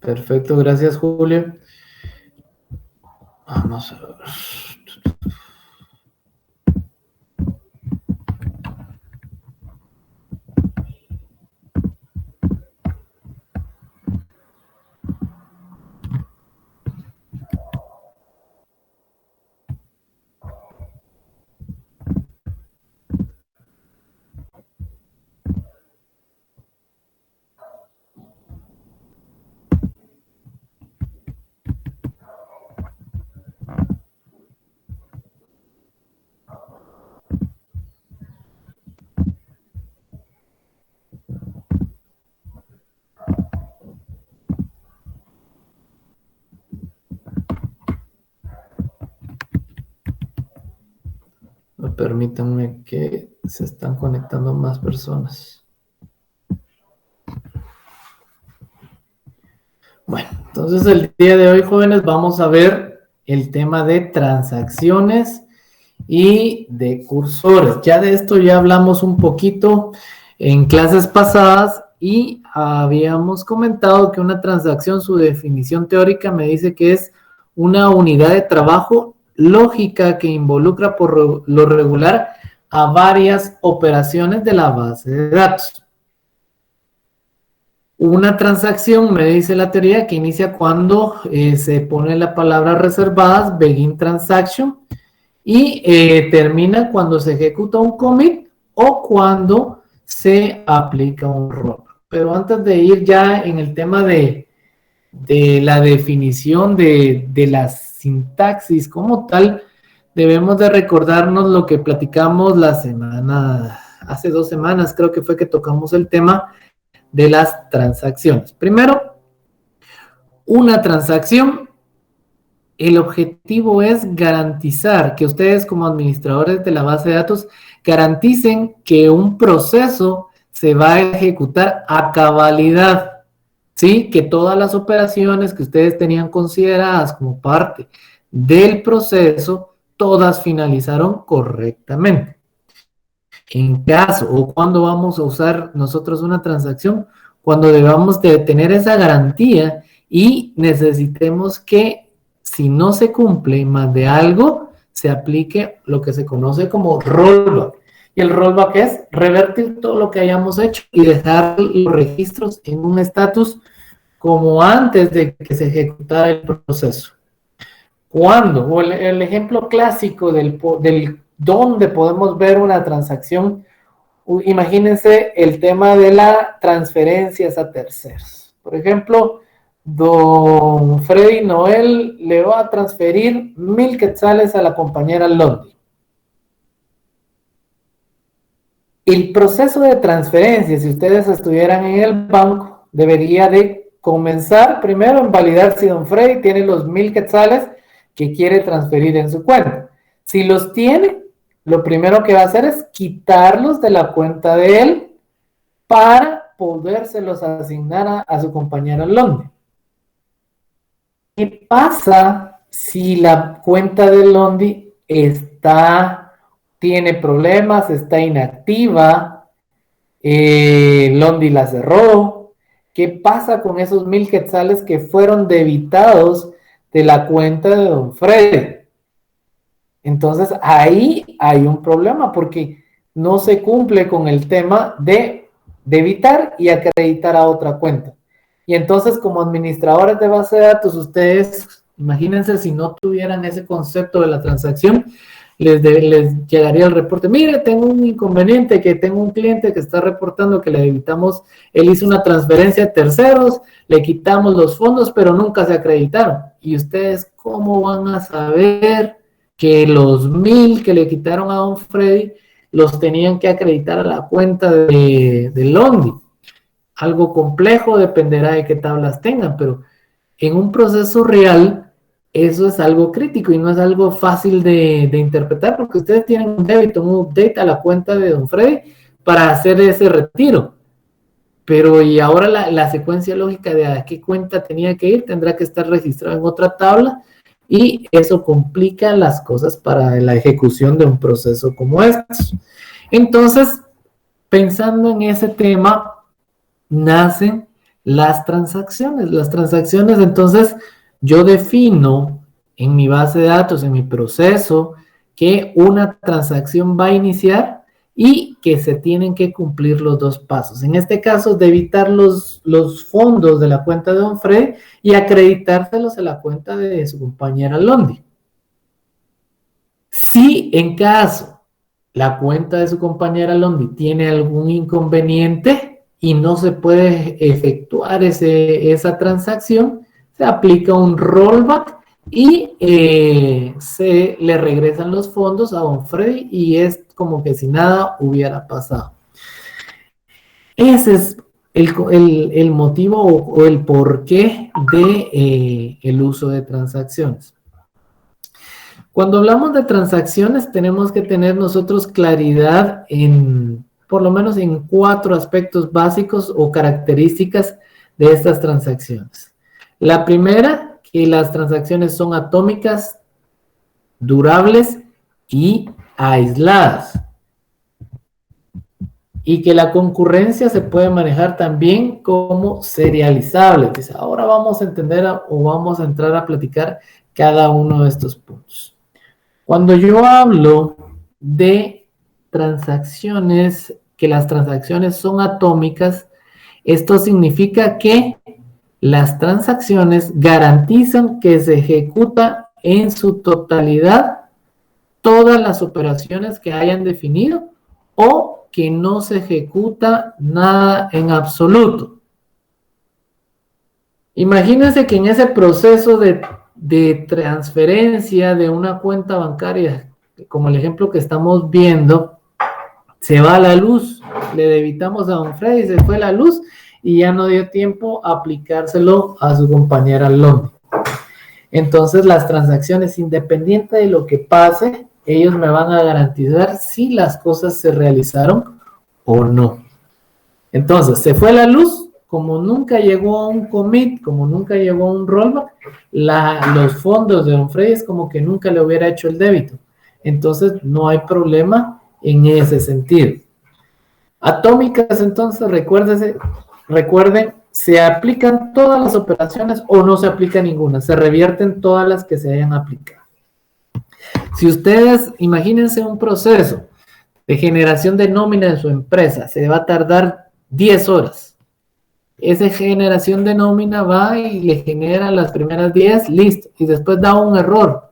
Perfecto, gracias, Julio. Vamos a ver. Permítanme que se están conectando más personas. Bueno, entonces el día de hoy, jóvenes, vamos a ver el tema de transacciones y de cursores. Ya de esto ya hablamos un poquito en clases pasadas y habíamos comentado que una transacción, su definición teórica me dice que es una unidad de trabajo lógica que involucra por lo regular a varias operaciones de la base de datos. Una transacción, me dice la teoría, que inicia cuando se pone la palabra reservadas, begin transaction, y termina cuando se ejecuta un commit o cuando se aplica un rollback. Pero antes de ir ya en el tema de la definición de la sintaxis como tal, debemos de recordarnos lo que platicamos hace 2 semanas, creo que fue que tocamos el tema de las transacciones. Primero, una transacción, el objetivo es garantizar que ustedes como administradores de la base de datos garanticen que un proceso se va a ejecutar a cabalidad, ¿sí? Que todas las operaciones que ustedes tenían consideradas como parte del proceso, todas finalizaron correctamente. En caso o cuando vamos a usar nosotros una transacción, cuando debamos de tener esa garantía y necesitemos que si no se cumple más de algo, se aplique lo que se conoce como rollback. Y el rollback es revertir todo lo que hayamos hecho y dejar los registros en un estatus como antes de que se ejecutara el proceso. ¿Cuándo? O el ejemplo clásico del donde podemos ver una transacción. Imagínense el tema de las transferencias a terceros. Por ejemplo, don Freddy Noel le va a transferir 1,000 quetzales a la compañera Londi. El proceso de transferencia, si ustedes estuvieran en el banco, debería de comenzar primero en validar si don Freddy tiene los 1,000 quetzales que quiere transferir en su cuenta. Si los tiene, lo primero que va a hacer es quitarlos de la cuenta de él para podérselos asignar a su compañera Londi. ¿Qué pasa si la cuenta de Londi tiene problemas, está inactiva, Londi la cerró? ¿Qué pasa con esos 1,000 quetzales que fueron debitados de la cuenta de don Freddy? Entonces ahí hay un problema porque no se cumple con el tema de debitar y acreditar a otra cuenta. Y entonces como administradores de base de datos, ustedes, imagínense si no tuvieran ese concepto de la transacción, les llegaría el reporte, mire, tengo un inconveniente, que tengo un cliente que está reportando que le debitamos, él hizo una transferencia a terceros, le quitamos los fondos, pero nunca se acreditaron. ¿Y ustedes cómo van a saber que los 1,000 que le quitaron a don Freddy los tenían que acreditar a la cuenta de Londi? Algo complejo, dependerá de qué tablas tengan, pero en un proceso real eso es algo crítico y no es algo fácil de interpretar porque ustedes tienen un débito, un update a la cuenta de don Freddy para hacer ese retiro. Pero y ahora la secuencia lógica de a qué cuenta tenía que ir tendrá que estar registrado en otra tabla y eso complica las cosas para la ejecución de un proceso como este. Entonces, pensando en ese tema, nacen las transacciones. Las transacciones, entonces, yo defino en mi base de datos, en mi proceso, que una transacción va a iniciar y que se tienen que cumplir los dos pasos. En este caso, debitar los fondos de la cuenta de Don Freddy y acreditárselos a la cuenta de su compañera Londi. Si en caso la cuenta de su compañera Londi tiene algún inconveniente y no se puede efectuar esa transacción, se aplica un rollback y se le regresan los fondos a Don Freddy y es como que si nada hubiera pasado. Ese es el motivo o el porqué de el uso de transacciones. Cuando hablamos de transacciones, tenemos que tener nosotros claridad por lo menos en 4 aspectos básicos o características de estas transacciones. La primera, que las transacciones son atómicas, durables y aisladas. Y que la concurrencia se puede manejar también como serializable. Dice, ahora vamos a entender o vamos a entrar a platicar cada uno de estos puntos. Cuando yo hablo de transacciones, que las transacciones son atómicas, esto significa que las transacciones garantizan que se ejecuta en su totalidad todas las operaciones que hayan definido o que no se ejecuta nada en absoluto. Imagínense que en ese proceso de transferencia de una cuenta bancaria, como el ejemplo que estamos viendo, se va la luz, le debitamos a Don Freddy, se fue la luz y ya no dio tiempo a aplicárselo a su compañera Londi. Entonces las transacciones, independiente de lo que pase, ellos me van a garantizar si las cosas se realizaron o no. Entonces, se fue la luz, como nunca llegó a un commit, como nunca llegó a un rollback, los fondos de Don Freddy es como que nunca le hubiera hecho el débito. Entonces, no hay problema en ese sentido. Atómicas, entonces, recuerden, se aplican todas las operaciones o no se aplica ninguna, se revierten todas las que se hayan aplicado. Si ustedes, imagínense un proceso de generación de nómina en su empresa, se va a tardar 10 horas. Esa generación de nómina va y le genera las primeras 10, listo, y después da un error.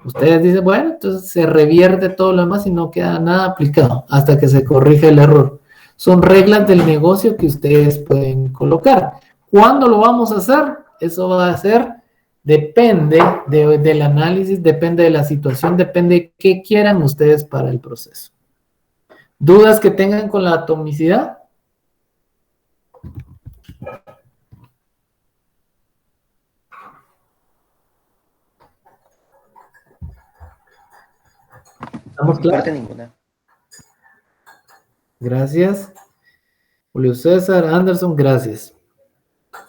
Ustedes dicen, bueno, entonces se revierte todo lo demás y no queda nada aplicado hasta que se corrige el error. Son reglas del negocio que ustedes pueden colocar. ¿Cuándo lo vamos a hacer? Eso va a ser, depende del análisis, depende de la situación, depende de qué quieran ustedes para el proceso. ¿Dudas que tengan con la atomicidad? ¿Estamos claros? Ninguna. Gracias. Julio César, Anderson, gracias.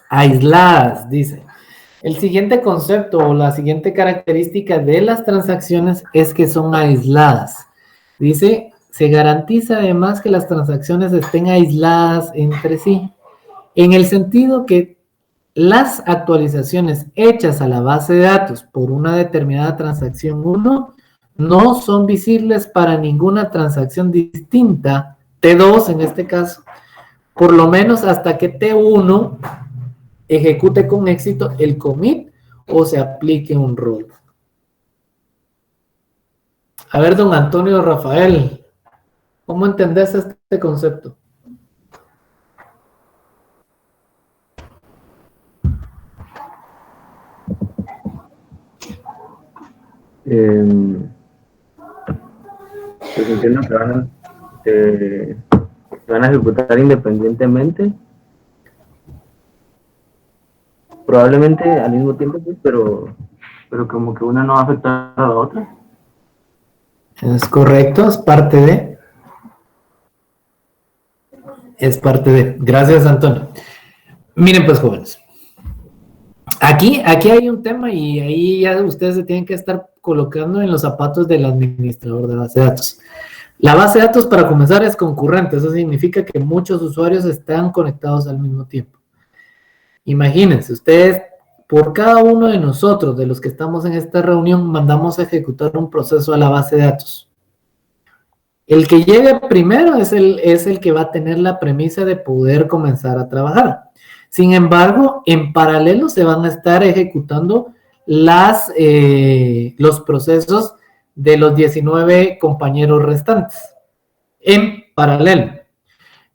Aisladas, dice. El siguiente concepto o la siguiente característica de las transacciones es que son aisladas. Dice, se garantiza además que las transacciones estén aisladas entre sí, en el sentido que las actualizaciones hechas a la base de datos por una determinada transacción 1 no son visibles para ninguna transacción distinta, T2 en este caso, por lo menos hasta que T1 ejecute con éxito el commit o se aplique un rol. A ver, don Antonio Rafael, ¿cómo entendés este concepto? Pues entiendo que van a ejecutar independientemente, probablemente al mismo tiempo, pues, pero como que una no va a afectar a la otra. Es correcto, es parte de. Gracias, Antonio. Miren, pues, jóvenes. Aquí hay un tema y ahí ya ustedes se tienen que estar colocando en los zapatos del administrador de base de datos. La base de datos, para comenzar, es concurrente. Eso significa que muchos usuarios están conectados al mismo tiempo. Imagínense, ustedes, por cada uno de nosotros, de los que estamos en esta reunión, mandamos a ejecutar un proceso a la base de datos. El que llegue primero es el que va a tener la premisa de poder comenzar a trabajar. Sin embargo, en paralelo se van a estar ejecutando los procesos de los 19 compañeros restantes. En paralelo.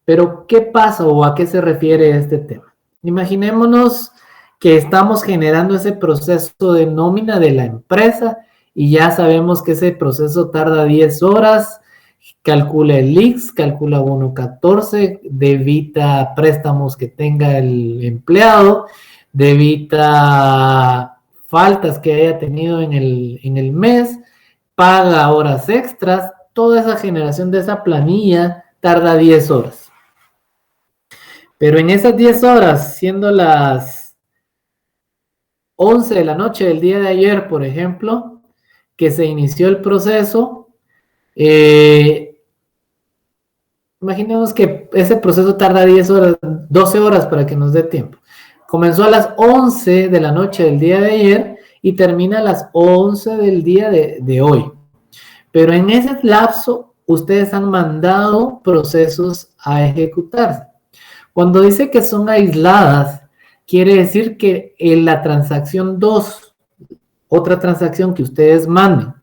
Pero, ¿qué pasa o a qué se refiere este tema? Imaginémonos que estamos generando ese proceso de nómina de la empresa y ya sabemos que ese proceso tarda 10 horas, calcula el IX, calcula bono 14, debita préstamos que tenga el empleado, debita faltas que haya tenido en el mes, paga horas extras, toda esa generación de esa planilla tarda 10 horas. Pero en esas 10 horas, siendo las 11 de la noche del día de ayer, por ejemplo, que se inició el proceso, imaginemos que ese proceso tarda 10 horas, 12 horas para que nos dé tiempo. Comenzó a las 11 de la noche del día de ayer y termina a las 11 del día de hoy. Pero en ese lapso, ustedes han mandado procesos a ejecutarse. Cuando dice que son aisladas, quiere decir que en la transacción 2, otra transacción que ustedes manden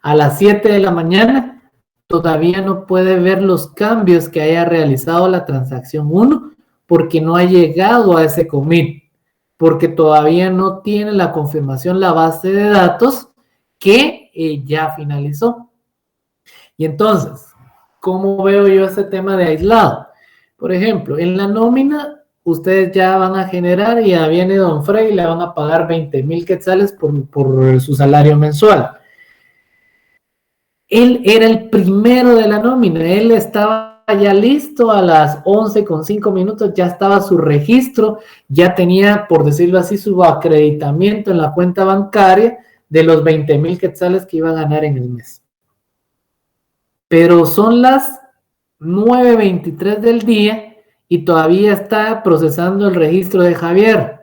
a las 7 de la mañana, todavía no puede ver los cambios que haya realizado la transacción 1 porque no ha llegado a ese commit, porque todavía no tiene la confirmación la base de datos que ya finalizó. Y entonces, ¿cómo veo yo ese tema de aislado? Por ejemplo, en la nómina, ustedes ya van a generar y ya viene don Freddy y le van a pagar 20,000 quetzales por su salario mensual. Él era el primero de la nómina, él estaba ya listo a las 11:05, ya estaba su registro, ya tenía, por decirlo así, su acreditamiento en la cuenta bancaria de los 20,000 quetzales que iba a ganar en el mes. Pero son las 9:23 del día y todavía está procesando el registro de Javier.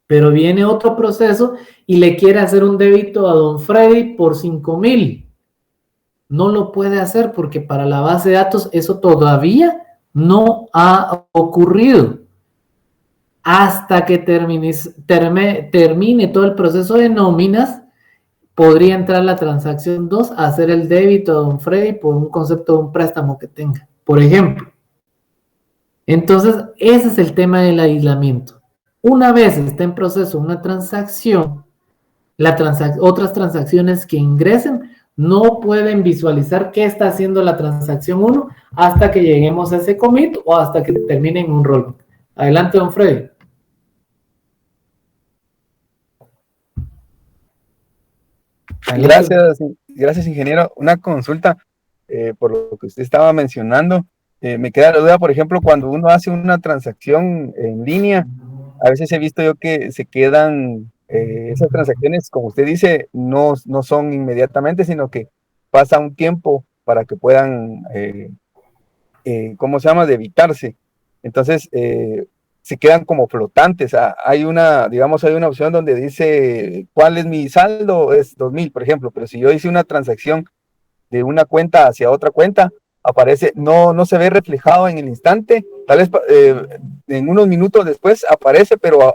Pero viene otro proceso y le quiere hacer un débito a don Freddy por 5,000. No lo puede hacer porque para la base de datos eso todavía no ha ocurrido. Hasta que termine todo el proceso de nóminas, podría entrar la transacción 2 a hacer el débito a don Freddy por un concepto de un préstamo que tenga, por ejemplo. Entonces, ese es el tema del aislamiento. Una vez está en proceso una transacción, otras transacciones que ingresen no pueden visualizar qué está haciendo la transacción 1 hasta que lleguemos a ese commit o hasta que termine en un rollback. Adelante, don Freddy. Gracias, ingeniero. Una consulta por lo que usted estaba mencionando. Me queda la duda, por ejemplo, cuando uno hace una transacción en línea, a veces he visto yo que se quedan esas transacciones, como usted dice, no son inmediatamente, sino que pasa un tiempo para que puedan, ¿cómo se llama?, de evitarse. Entonces, se quedan como flotantes. Hay una opción donde dice cuál es mi saldo, es 2,000, por ejemplo, pero si yo hice una transacción de una cuenta hacia otra cuenta, aparece, no se ve reflejado en el instante, tal vez en unos minutos después aparece, pero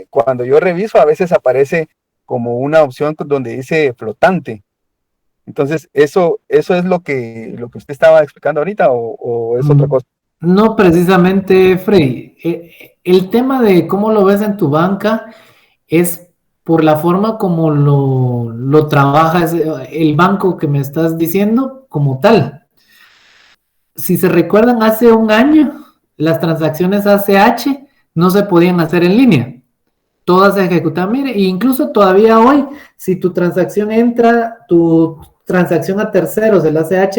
cuando yo reviso a veces aparece como una opción donde dice flotante. Entonces, ¿eso es lo que usted estaba explicando ahorita o es otra cosa? No, precisamente, Freddy. El tema de cómo lo ves en tu banca es por la forma como lo trabaja el banco que me estás diciendo como tal. Si se recuerdan, hace un año las transacciones ACH no se podían hacer en línea. Todas se ejecutaban. Mire, incluso todavía hoy, si tu transacción a terceros, el ACH,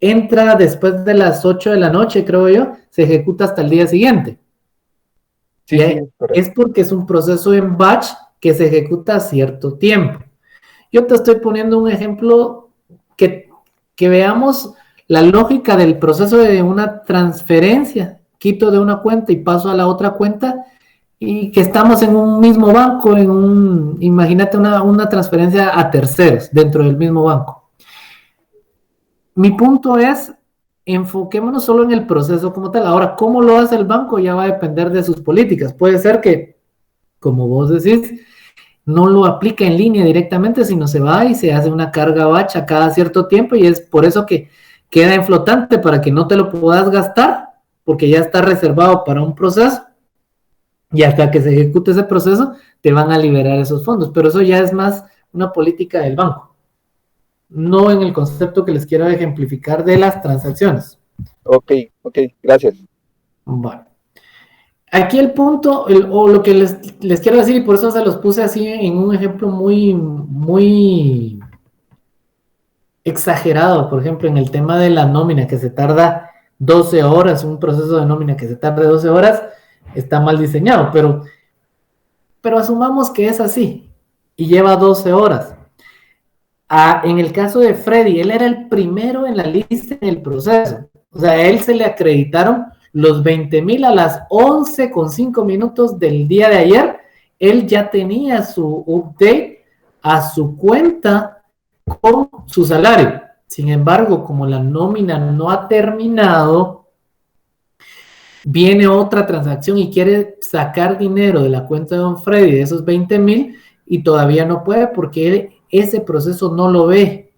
entra después de las 8 de la noche, creo yo, se ejecuta hasta el día siguiente. Sí, es porque es un proceso en batch que se ejecuta a cierto tiempo. Yo te estoy poniendo un ejemplo que veamos la lógica del proceso de una transferencia. Quito de una cuenta y paso a la otra cuenta. y que estamos en un mismo banco, imagínate una transferencia a terceros dentro del mismo banco. Mi punto es, enfoquémonos solo en el proceso como tal. Ahora, ¿cómo lo hace el banco? Ya va a depender de sus políticas. Puede ser que, como vos decís, no lo aplica en línea directamente, sino se va y se hace una carga bacha cada cierto tiempo, y es por eso que queda en flotante, para que no te lo puedas gastar, porque ya está reservado para un proceso, y hasta que se ejecute ese proceso, te van a liberar esos fondos. Pero eso ya es más una política del banco, no en el concepto que les quiero ejemplificar de las transacciones. Ok, gracias. Bueno. Aquí el punto, o lo que les quiero decir, y por eso se los puse así en un ejemplo muy exagerado, por ejemplo, en el tema de la nómina, que se tarda 12 horas, un proceso de nómina que se tarde 12 horas, está mal diseñado, pero asumamos que es así, y lleva 12 horas. En el caso de Freddy, él era el primero en la lista en el proceso, o sea, a él se le acreditaron los 20,000 a las 11:05 del día de ayer. Él ya tenía su update a su cuenta con su salario. Sin embargo, como la nómina no ha terminado, viene otra transacción y quiere sacar dinero de la cuenta de don Freddy, de esos 20,000, y todavía no puede porque ese proceso no lo ve.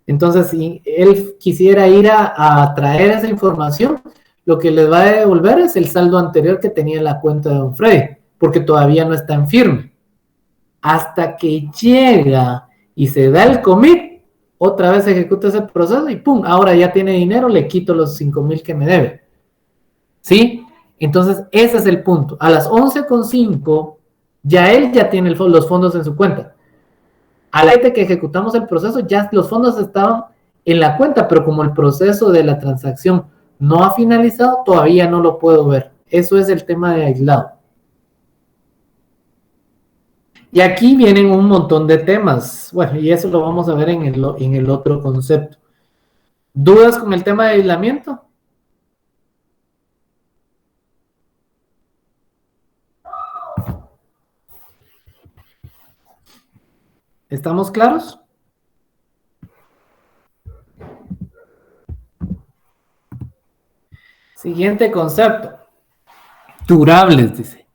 Entonces, si él quisiera ir a traer esa información, lo que les va a devolver es el saldo anterior que tenía en la cuenta de don Freddy, porque todavía no está en firme. Hasta que llega y se da el commit, otra vez ejecuta ese proceso y ¡pum! Ahora ya tiene dinero, le quito los 5,000 que me debe. ¿Sí? Entonces, ese es el punto. A las 11:05, él ya tiene los fondos en su cuenta. A la vez que ejecutamos el proceso, ya los fondos estaban en la cuenta, pero como el proceso de la transacción no ha finalizado, todavía no lo puedo ver. Eso es el tema de aislado. Y aquí vienen un montón de temas. Bueno, y eso lo vamos a ver en el otro concepto. ¿Dudas con el tema de aislamiento? ¿Estamos claros? Siguiente concepto. Durables, dice.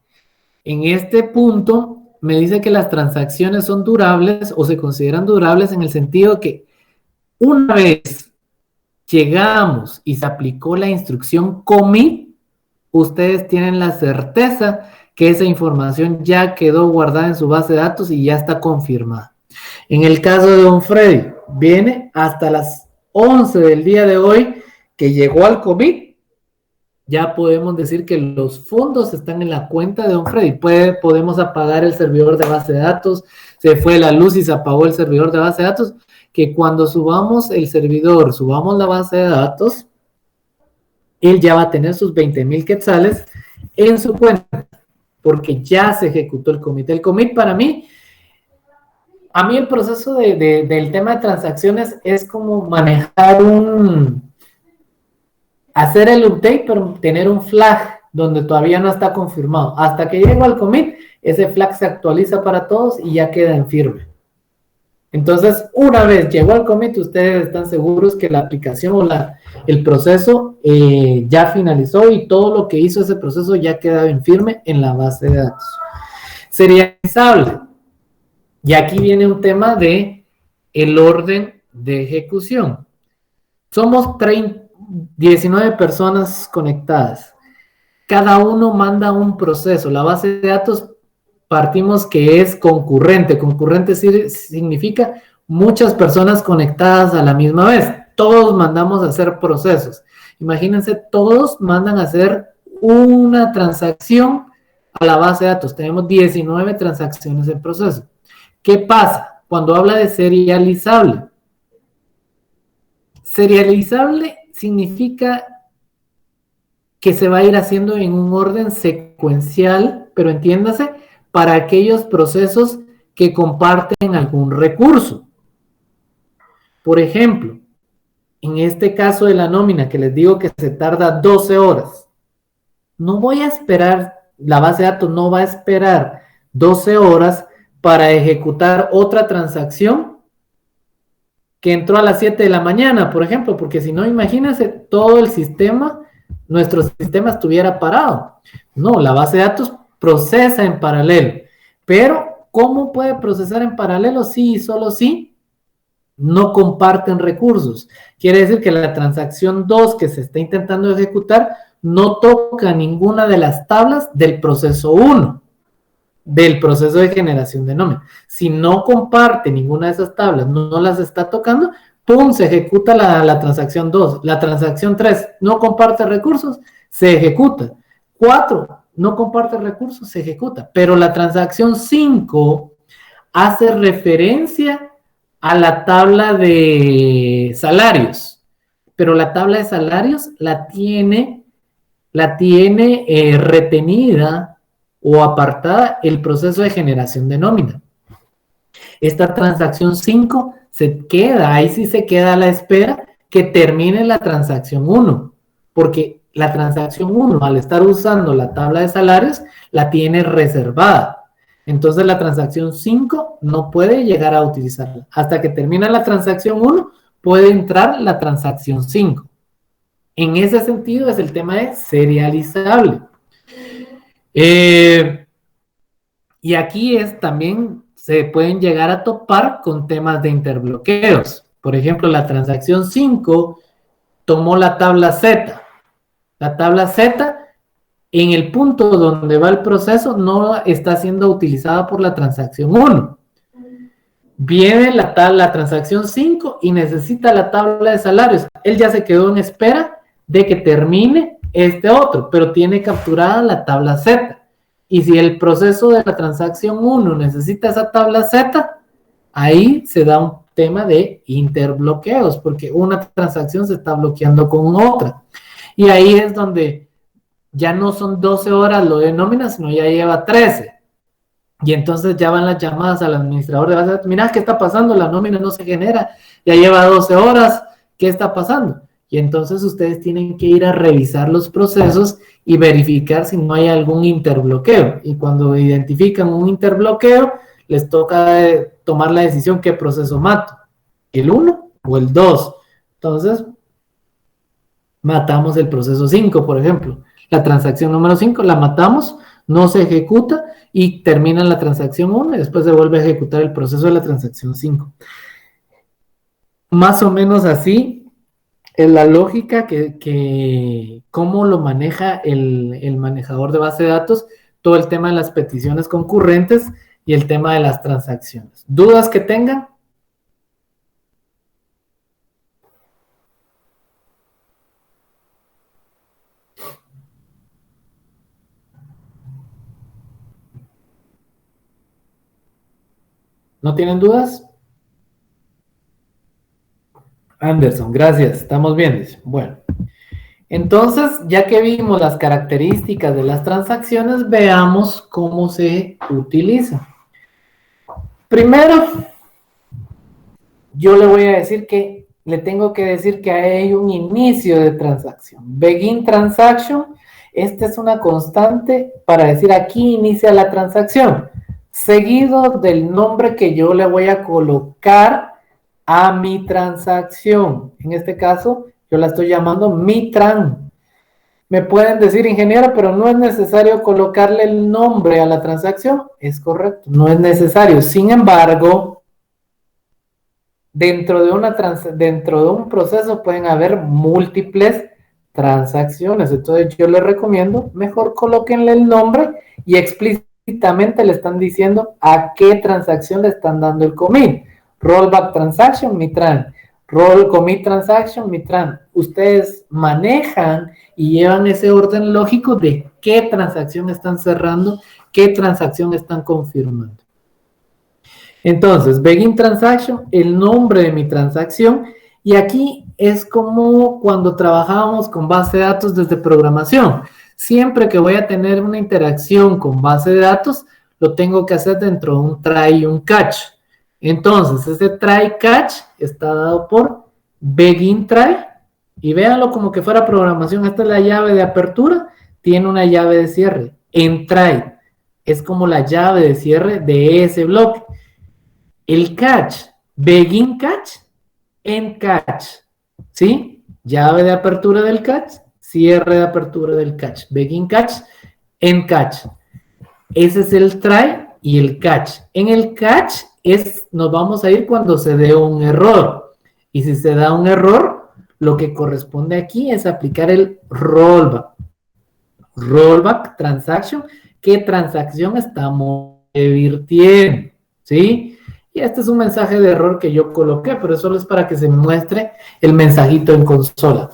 En este punto me dice que las transacciones son durables o se consideran durables en el sentido que una vez llegamos y se aplicó la instrucción commit, ustedes tienen la certeza que esa información ya quedó guardada en su base de datos y ya está confirmada. En el caso de don Freddy, viene hasta las 11 del día de hoy que llegó al commit, ya podemos decir que los fondos están en la cuenta de don Freddy. Podemos apagar el servidor de base de datos, se fue la luz y se apagó el servidor de base de datos, que cuando subamos el servidor, subamos la base de datos, él ya va a tener sus 20,000 quetzales en su cuenta, porque ya se ejecutó el commit. El commit para mí, a mí el proceso del tema de transacciones es como manejar hacer el update, pero tener un flag donde todavía no está confirmado. Hasta que llego al commit, ese flag se actualiza para todos y ya queda en firme. Entonces, una vez llegó al commit, ustedes están seguros que la aplicación o el proceso ya finalizó y todo lo que hizo ese proceso ya queda en firme en la base de datos. Serializable. Y aquí viene un tema de el orden de ejecución. Somos 19 personas conectadas. Cada uno manda un proceso. La base de datos partimos que es concurrente. Concurrente significa muchas personas conectadas a la misma vez. Todos mandamos a hacer procesos. Imagínense, todos mandan a hacer una transacción a la base de datos. Tenemos 19 transacciones en proceso. ¿Qué pasa cuando habla de serializable? Serializable significa que se va a ir haciendo en un orden secuencial, pero entiéndase, para aquellos procesos que comparten algún recurso. Por ejemplo, en este caso de la nómina, que les digo que se tarda 12 horas, no voy a esperar la base de datos no va a esperar 12 horas para ejecutar otra transacción que entró a las 7 de la mañana, por ejemplo, porque si no, imagínense, todo el sistema, nuestro sistema estuviera parado. No, la base de datos procesa en paralelo, pero ¿cómo puede procesar en paralelo? Sí y solo sí, no comparten recursos. Quiere decir que la transacción 2 que se está intentando ejecutar no toca ninguna de las tablas del proceso 1, del proceso de generación de nómina. Si no comparte ninguna de esas tablas, no las está tocando, ¡pum!, se ejecuta la transacción 2. La transacción 3 no comparte recursos, se ejecuta. 4 no comparte recursos, se ejecuta. Pero la transacción 5 hace referencia a la tabla de salarios, pero la tabla de salarios la tiene retenida o apartada el proceso de generación de nómina. Esta transacción 5 se queda, ahí sí se queda a la espera que termine la transacción 1, porque la transacción 1, al estar usando la tabla de salarios, la tiene reservada. Entonces la transacción 5 no puede llegar a utilizarla. Hasta que termina la transacción 1, puede entrar la transacción 5. En ese sentido es el tema de serializable. Y aquí también se pueden llegar a topar con temas de interbloqueos. Por ejemplo, la transacción 5 tomó la tabla Z. La tabla Z, en el punto donde va el proceso, no está siendo utilizada por la transacción 1. Viene la transacción 5 y necesita la tabla de salarios. Él ya se quedó en espera de que termine este otro, pero tiene capturada la tabla Z. Y si el proceso de la transacción 1 necesita esa tabla Z, ahí se da un tema de interbloqueos, porque una transacción se está bloqueando con otra. Y ahí es donde ya no son 12 horas lo de nómina, sino ya lleva 13. Y entonces ya van las llamadas al administrador de base de datos. Mira, ¿qué está pasando? La nómina no se genera. Ya lleva 12 horas. ¿Qué está pasando? Y entonces ustedes tienen que ir a revisar los procesos y verificar si no hay algún interbloqueo. Y cuando identifican un interbloqueo, les toca tomar la decisión qué proceso mato, el 1 o el 2. Entonces, matamos el proceso 5, por ejemplo. La transacción número 5 la matamos, no se ejecuta y termina la transacción 1 y después se vuelve a ejecutar el proceso de la transacción 5. Más o menos así es la lógica que cómo lo maneja el manejador de base de datos, todo el tema de las peticiones concurrentes y el tema de las transacciones. ¿Dudas que tengan? ¿No tienen dudas? Anderson, gracias. Estamos bien. Bueno, entonces, ya que vimos las características de las transacciones, veamos cómo se utiliza. Primero, yo le voy a decir que, le tengo que decir que hay un inicio de transacción. Begin transaction, esta es una constante para decir aquí inicia la transacción, seguido del nombre que yo le voy a colocar a mi transacción. En este caso, yo la estoy llamando mi tran. Me pueden decir, ingeniero, pero no es necesario colocarle el nombre a la transacción. Es correcto, no es necesario. Sin embargo, dentro de un proceso pueden haber múltiples transacciones. Entonces yo les recomiendo, mejor colóquenle el nombre y explícitamente le están diciendo a qué transacción le están dando el commit. Rollback transaction, mitran. Roll commit transaction, mitran. Ustedes manejan y llevan ese orden lógico de qué transacción están cerrando, qué transacción están confirmando. Entonces, begin transaction, el nombre de mi transacción, y aquí es como cuando trabajábamos con base de datos desde programación. Siempre que voy a tener una interacción con base de datos, lo tengo que hacer dentro de un try y un catch. Entonces, ese try catch está dado por begin try, y véanlo como que fuera programación. Esta es la llave de apertura, tiene una llave de cierre. Try. Es como la llave de cierre de ese bloque. El catch, begin catch, end catch. ¿Sí? Llave de apertura del catch, cierre de apertura del catch. Begin catch, end catch. Ese es el try y el catch. En el catch nos vamos a ir cuando se dé un error. Y si se da un error, lo que corresponde aquí es aplicar el rollback. Rollback transaction. ¿Qué transacción estamos revirtiendo? ¿Sí? Y este es un mensaje de error que yo coloqué, pero solo es para que se muestre el mensajito en consola.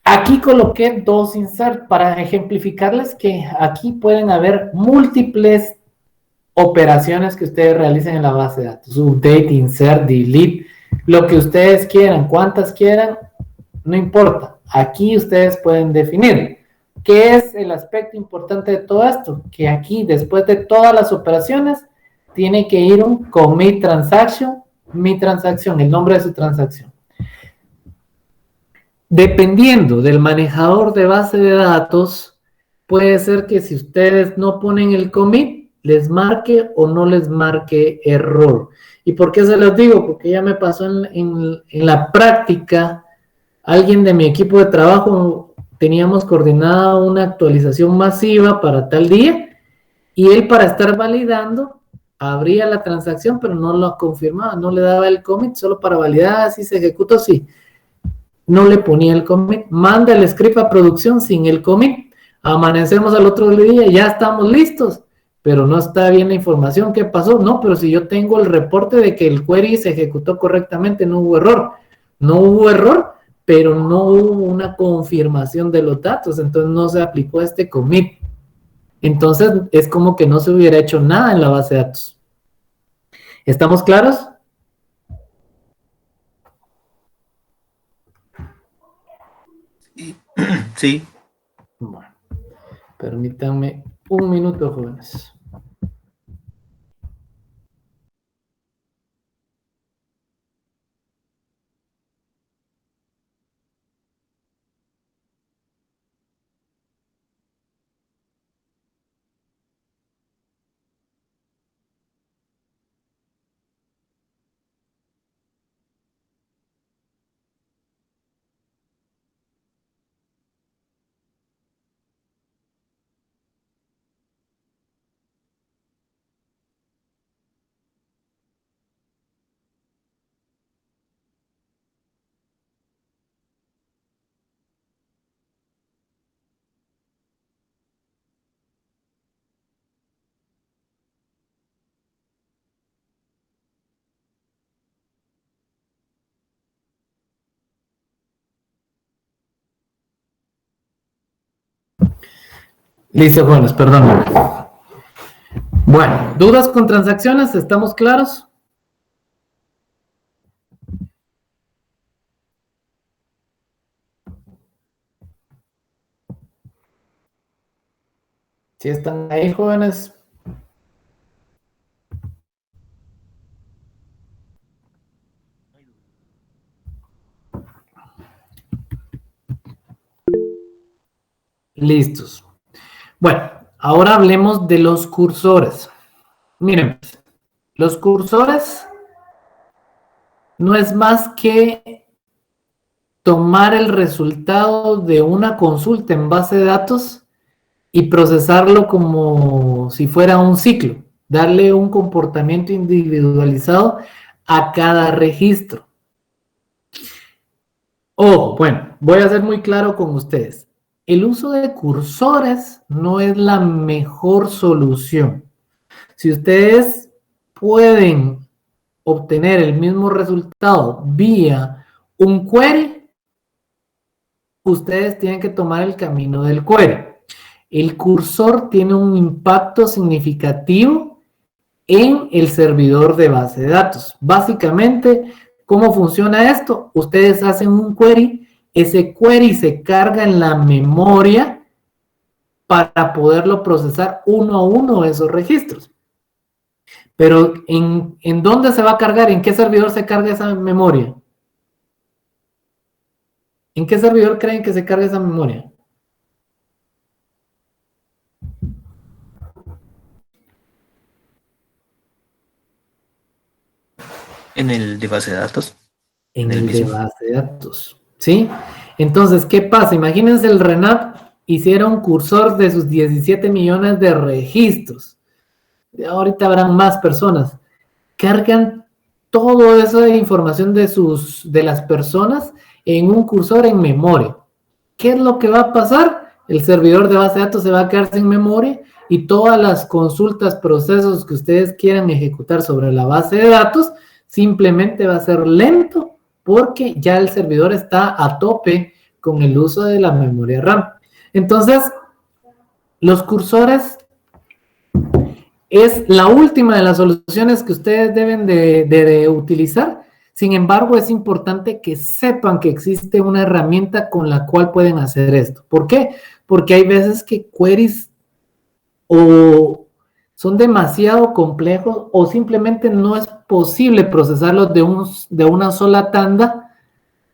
Aquí coloqué dos insert para ejemplificarles que aquí pueden haber múltiples operaciones que ustedes realicen en la base de datos. Update, insert, delete, lo que ustedes quieran, cuantas quieran, no importa. Aquí ustedes pueden definir. ¿Qué es el aspecto importante de todo esto? Que aquí, después de todas las operaciones, tiene que ir un commit transaction, mi transacción, el nombre de su transacción. Dependiendo del manejador de base de datos, puede ser que si ustedes no ponen el commit, les marque o no les marque error. ¿Y por qué se los digo? Porque ya me pasó en la práctica, alguien de mi equipo de trabajo, teníamos coordinada una actualización masiva para tal día, y él para estar validando, abría la transacción, pero no lo confirmaba, no le daba el commit, solo para validar si se ejecutó, sí. No le ponía el commit, manda el script a producción sin el commit, amanecemos al otro día, ya estamos listos, pero no está bien la información, ¿qué pasó? No, pero si yo tengo el reporte de que el query se ejecutó correctamente, no hubo error. No hubo error, pero no hubo una confirmación de los datos, entonces no se aplicó este commit. Entonces es como que no se hubiera hecho nada en la base de datos. ¿Estamos claros? Sí. Bueno, permítanme un minuto, jóvenes. Listo, jóvenes, perdón. Bueno, ¿dudas con transacciones? ¿Estamos claros? ¿Sí están ahí, jóvenes? Listos. Bueno, ahora hablemos de los cursores. Miren, los cursores no es más que tomar el resultado de una consulta en base de datos y procesarlo como si fuera un ciclo, darle un comportamiento individualizado a cada registro. Ojo, bueno, voy a ser muy claro con ustedes. El uso de cursores no es la mejor solución. Si ustedes pueden obtener el mismo resultado vía un query, ustedes tienen que tomar el camino del query. El cursor tiene un impacto significativo en el servidor de base de datos. Básicamente, ¿cómo funciona esto? Ustedes hacen un query, ese query se carga en la memoria para poderlo procesar uno a uno esos registros. Pero, ¿en dónde se va a cargar? ¿En qué servidor se carga esa memoria? ¿En qué servidor creen que se carga esa memoria? En el de base de datos. En el el de mismo. base de datos, ¿sí? Entonces, ¿qué pasa? Imagínense el RENAP hiciera un cursor de sus 17 millones de registros. Ahorita habrán más personas. Cargan toda esa información de las personas en un cursor en memoria. ¿Qué es lo que va a pasar? El servidor de base de datos se va a quedar sin memoria y todas las consultas, procesos que ustedes quieran ejecutar sobre la base de datos, simplemente va a ser lento porque ya el servidor está a tope con el uso de la memoria RAM. Entonces, los cursores es la última de las soluciones que ustedes deben de utilizar. Sin embargo, es importante que sepan que existe una herramienta con la cual pueden hacer esto. ¿Por qué? Porque hay veces que queries o son demasiado complejos o simplemente no es posible procesarlos de una sola tanda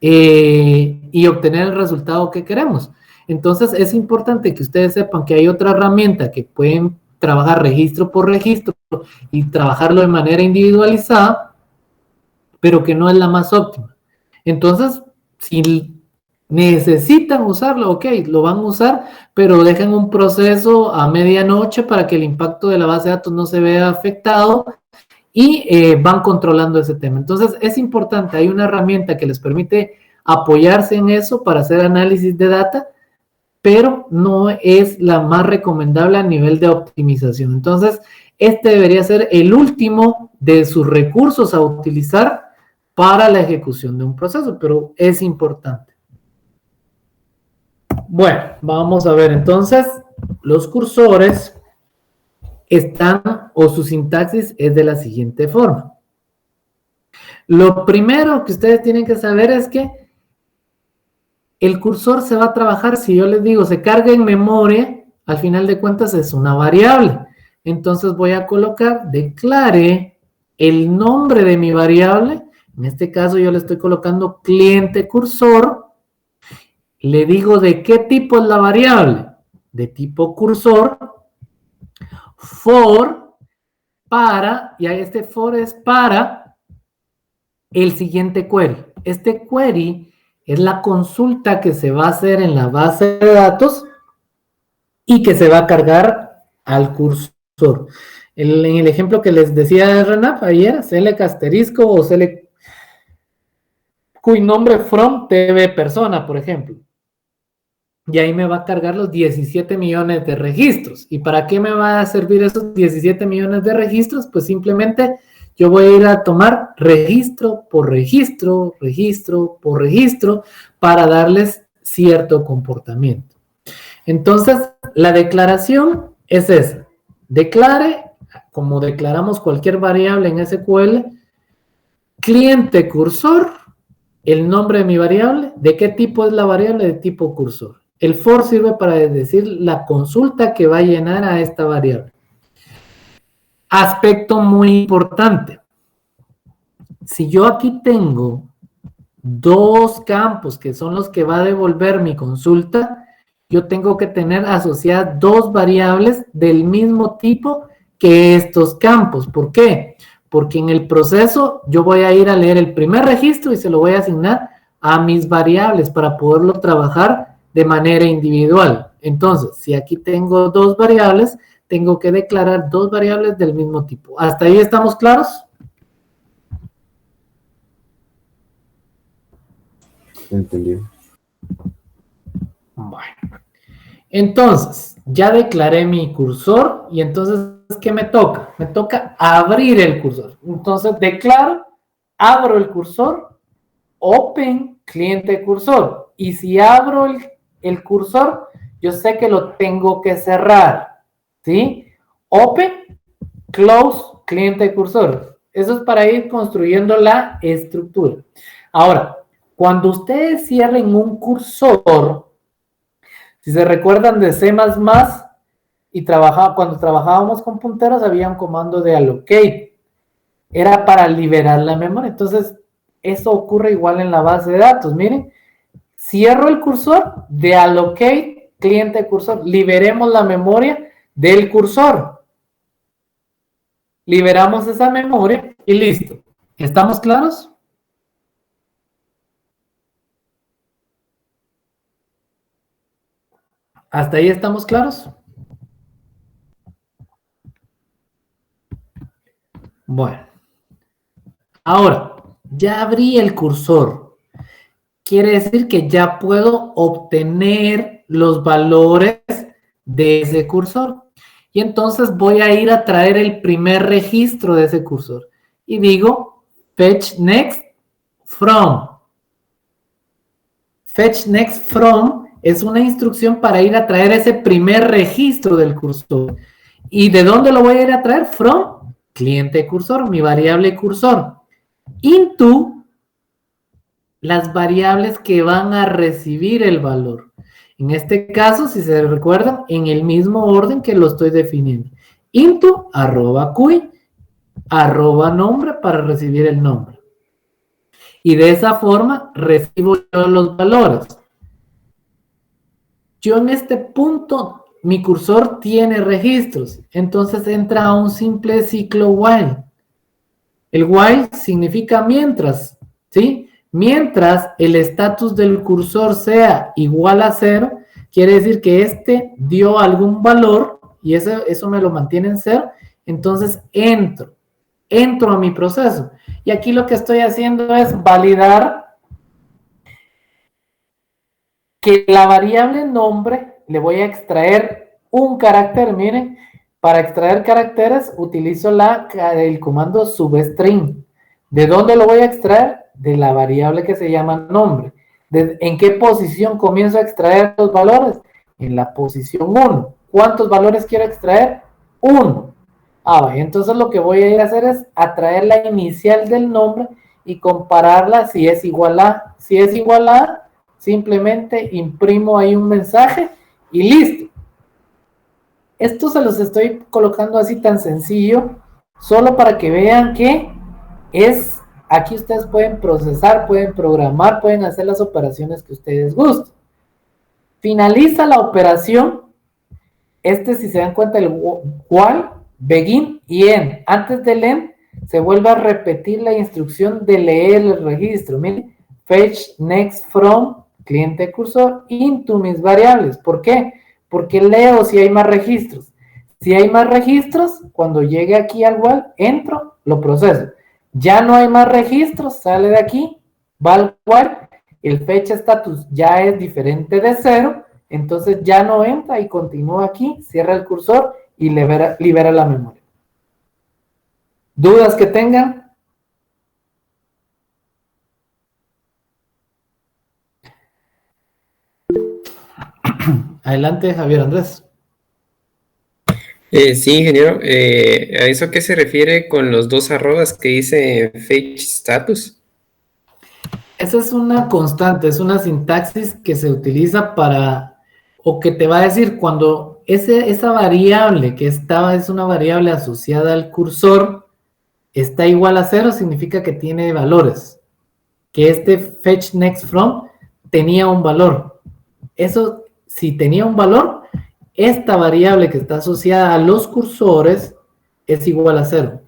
y obtener el resultado que queremos. Entonces, es importante que ustedes sepan que hay otra herramienta que pueden trabajar registro por registro y trabajarlo de manera individualizada, pero que no es la más óptima. Entonces, si necesitan usarlo, ok, lo van a usar, pero dejen un proceso a medianoche para que el impacto de la base de datos no se vea afectado y van controlando ese tema. Entonces, es importante, hay una herramienta que les permite apoyarse en eso para hacer análisis de data, pero no es la más recomendable a nivel de optimización. Entonces, este debería ser el último de sus recursos a utilizar para la ejecución de un proceso, pero es importante. Bueno, vamos a ver entonces, los cursores están, o su sintaxis es de la siguiente forma. Lo primero que ustedes tienen que saber es que el cursor se va a trabajar, si yo les digo, se carga en memoria, al final de cuentas es una variable. Entonces voy a colocar, declare el nombre de mi variable. En este caso yo le estoy colocando cliente cursor. Le digo de qué tipo es la variable. De tipo cursor. For, para, y ahí este for es para el siguiente query. Este query es la consulta que se va a hacer en la base de datos y que se va a cargar al cursor. En el ejemplo que les decía de RENAP ayer, select asterisco o select cuyo nombre from TV persona, por ejemplo. Y ahí me va a cargar los 17 millones de registros. ¿Y para qué me va a servir esos 17 millones de registros? Pues simplemente yo voy a ir a tomar registro por registro, registro por registro, para darles cierto comportamiento. Entonces, la declaración es esa. Declare, como declaramos cualquier variable en SQL, cliente cursor, el nombre de mi variable, de qué tipo es la variable, de tipo cursor. El for sirve para decir la consulta que va a llenar a esta variable. Aspecto muy importante. Si yo aquí tengo dos campos que son los que va a devolver mi consulta, yo tengo que tener asociadas dos variables del mismo tipo que estos campos. ¿Por qué? Porque en el proceso yo voy a ir a leer el primer registro y se lo voy a asignar a mis variables para poderlo trabajar de manera individual. Entonces, si aquí tengo dos variables, tengo que declarar dos variables del mismo tipo. ¿Hasta ahí estamos claros? Entendido. Bueno. Entonces, ya declaré mi cursor y entonces, ¿qué me toca? Me toca abrir el cursor. Entonces, declaro, abro el cursor, open cliente cursor. Y si abro el cursor, yo sé que lo tengo que cerrar, ¿sí? Open, close, cliente cursor. Eso es para ir construyendo la estructura. Ahora, cuando ustedes cierren un cursor, si se recuerdan de C++ y cuando trabajábamos con punteros, había un comando de allocate. Era para liberar la memoria. Entonces, eso ocurre igual en la base de datos. Miren, cierro el cursor, de allocate, cliente cursor. Liberemos la memoria del cursor. Liberamos esa memoria y listo. ¿Estamos claros? ¿Hasta ahí estamos claros? Bueno, ahora, ya abrí el cursor. Quiere decir que ya puedo obtener los valores de ese cursor. Y entonces voy a ir a traer el primer registro de ese cursor. Y digo, fetch next from. Fetch next from es una instrucción para ir a traer ese primer registro del cursor. ¿Y de dónde lo voy a ir a traer? From cliente cursor, mi variable cursor. Into las variables que van a recibir el valor. En este caso, si se recuerdan, en el mismo orden que lo estoy definiendo. Into arroba cuy arroba nombre para recibir el nombre. Y de esa forma recibo yo los valores. Yo en este punto, mi cursor tiene registros, entonces entra a un simple ciclo while. El while significa mientras, ¿sí? Mientras el estatus del cursor sea igual a 0, quiere decir que este dio algún valor y eso me lo mantiene en 0, entonces entro a mi proceso. Y aquí lo que estoy haciendo es validar que la variable nombre le voy a extraer un carácter. Miren, para extraer caracteres utilizo el comando substring. ¿De dónde lo voy a extraer? De la variable que se llama nombre. ¿En qué posición comienzo a extraer los valores? En la posición 1. ¿Cuántos valores quiero extraer? 1. Entonces lo que voy a ir a hacer es atraer la inicial del nombre y compararla si es igual a. Si es igual a, simplemente imprimo ahí un mensaje y listo. Esto se los estoy colocando así tan sencillo, solo para que vean que aquí ustedes pueden procesar, pueden programar, pueden hacer las operaciones que ustedes gusten. Finaliza la operación. Si se dan cuenta, el while, begin y end. Antes del end, se vuelve a repetir la instrucción de leer el registro. Miren, fetch next from cliente cursor into mis variables. ¿Por qué? Porque leo si hay más registros. Si hay más registros, cuando llegue aquí al while, entro, lo proceso. Ya no hay más registros, sale de aquí, va al while, el fetch status ya es diferente de 0, entonces ya no entra y continúa aquí, cierra el cursor y libera la memoria. ¿Dudas que tengan? Adelante, Javier Andrés. Sí, ingeniero. ¿A eso qué se refiere con los dos arrobas que dice fetch status? Esa es una constante, es una sintaxis que se utiliza o que te va a decir cuando esa variable que es una variable asociada al cursor, está igual a 0, significa que tiene valores. Que este fetch next from tenía un valor. Eso, si tenía un valor, esta variable que está asociada a los cursores es igual a 0.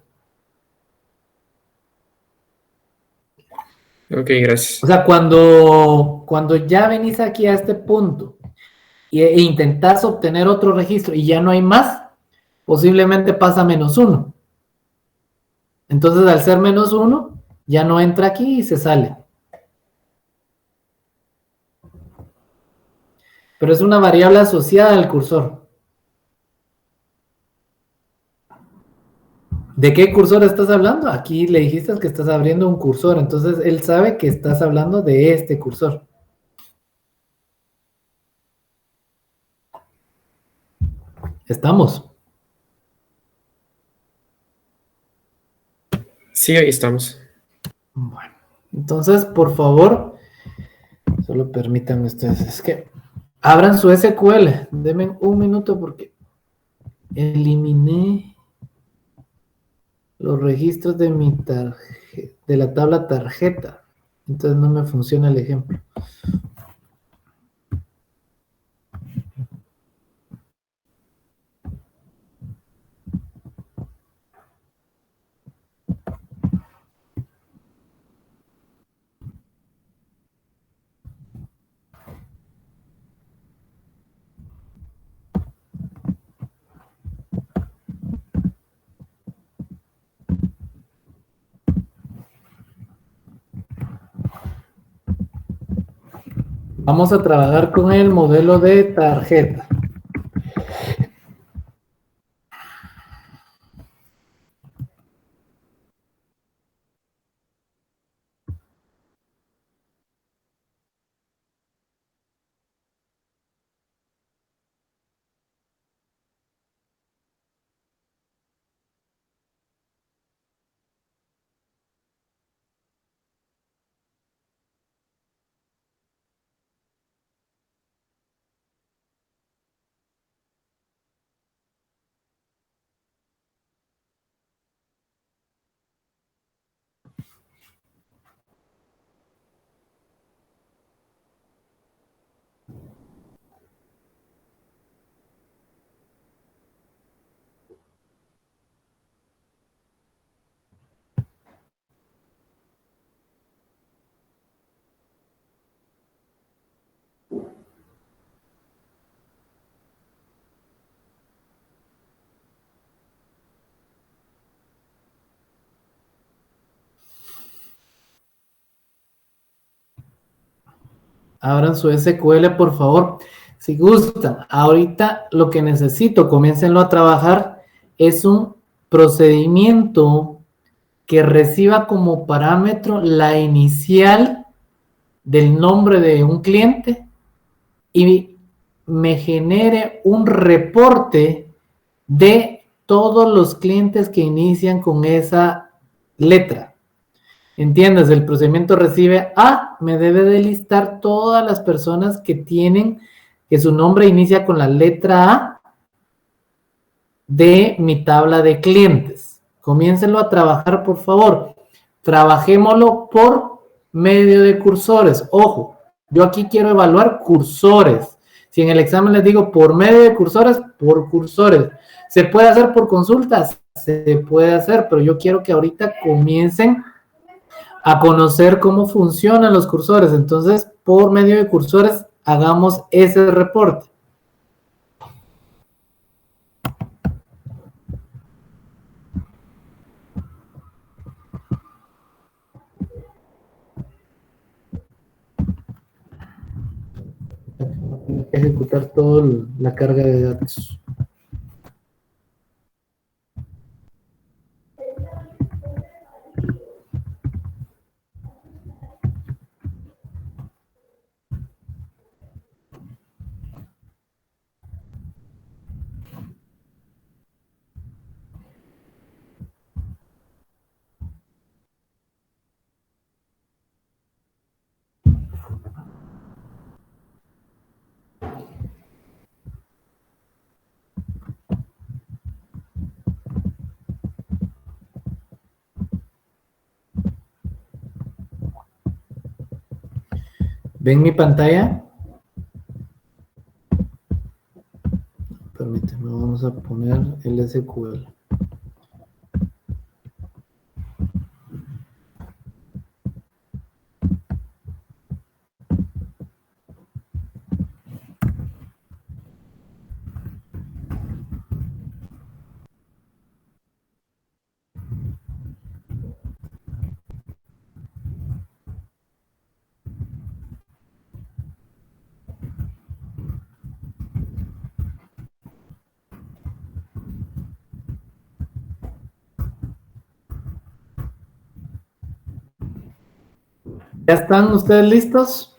Ok, gracias. O sea, cuando ya venís aquí a este punto e intentás obtener otro registro y ya no hay más, posiblemente pasa -1. Entonces, al ser -1, ya no entra aquí y se sale. Pero es una variable asociada al cursor. ¿De qué cursor estás hablando? Aquí le dijiste que estás abriendo un cursor, entonces él sabe que estás hablando de este cursor. ¿Estamos? Sí, ahí estamos. Bueno, entonces, por favor, solo permítanme ustedes, es que abran su SQL, denme un minuto porque eliminé los registros de de la tabla tarjeta, entonces no me funciona el ejemplo. Vamos a trabajar con el modelo de tarjeta. Abran su SQL, por favor. Si gustan, ahorita lo que necesito, comiéncenlo a trabajar, es un procedimiento que reciba como parámetro la inicial del nombre de un cliente y me genere un reporte de todos los clientes que inician con esa letra. ¿Entiendes? El procedimiento recibe A, me debe de listar todas las personas que tienen, que su nombre inicia con la letra A de mi tabla de clientes. Comiéncenlo a trabajar, por favor. Trabajémoslo por medio de cursores. Ojo, yo aquí quiero evaluar cursores. Si en el examen les digo por medio de cursores, por cursores. ¿Se puede hacer por consultas? Se puede hacer, pero yo quiero que ahorita comiencen a conocer cómo funcionan los cursores. Entonces, por medio de cursores, hagamos ese reporte. Tengo que ejecutar toda la carga de datos. ¿Ven mi pantalla? Permítanme, vamos a poner el SQL. ¿Ya están ustedes listos?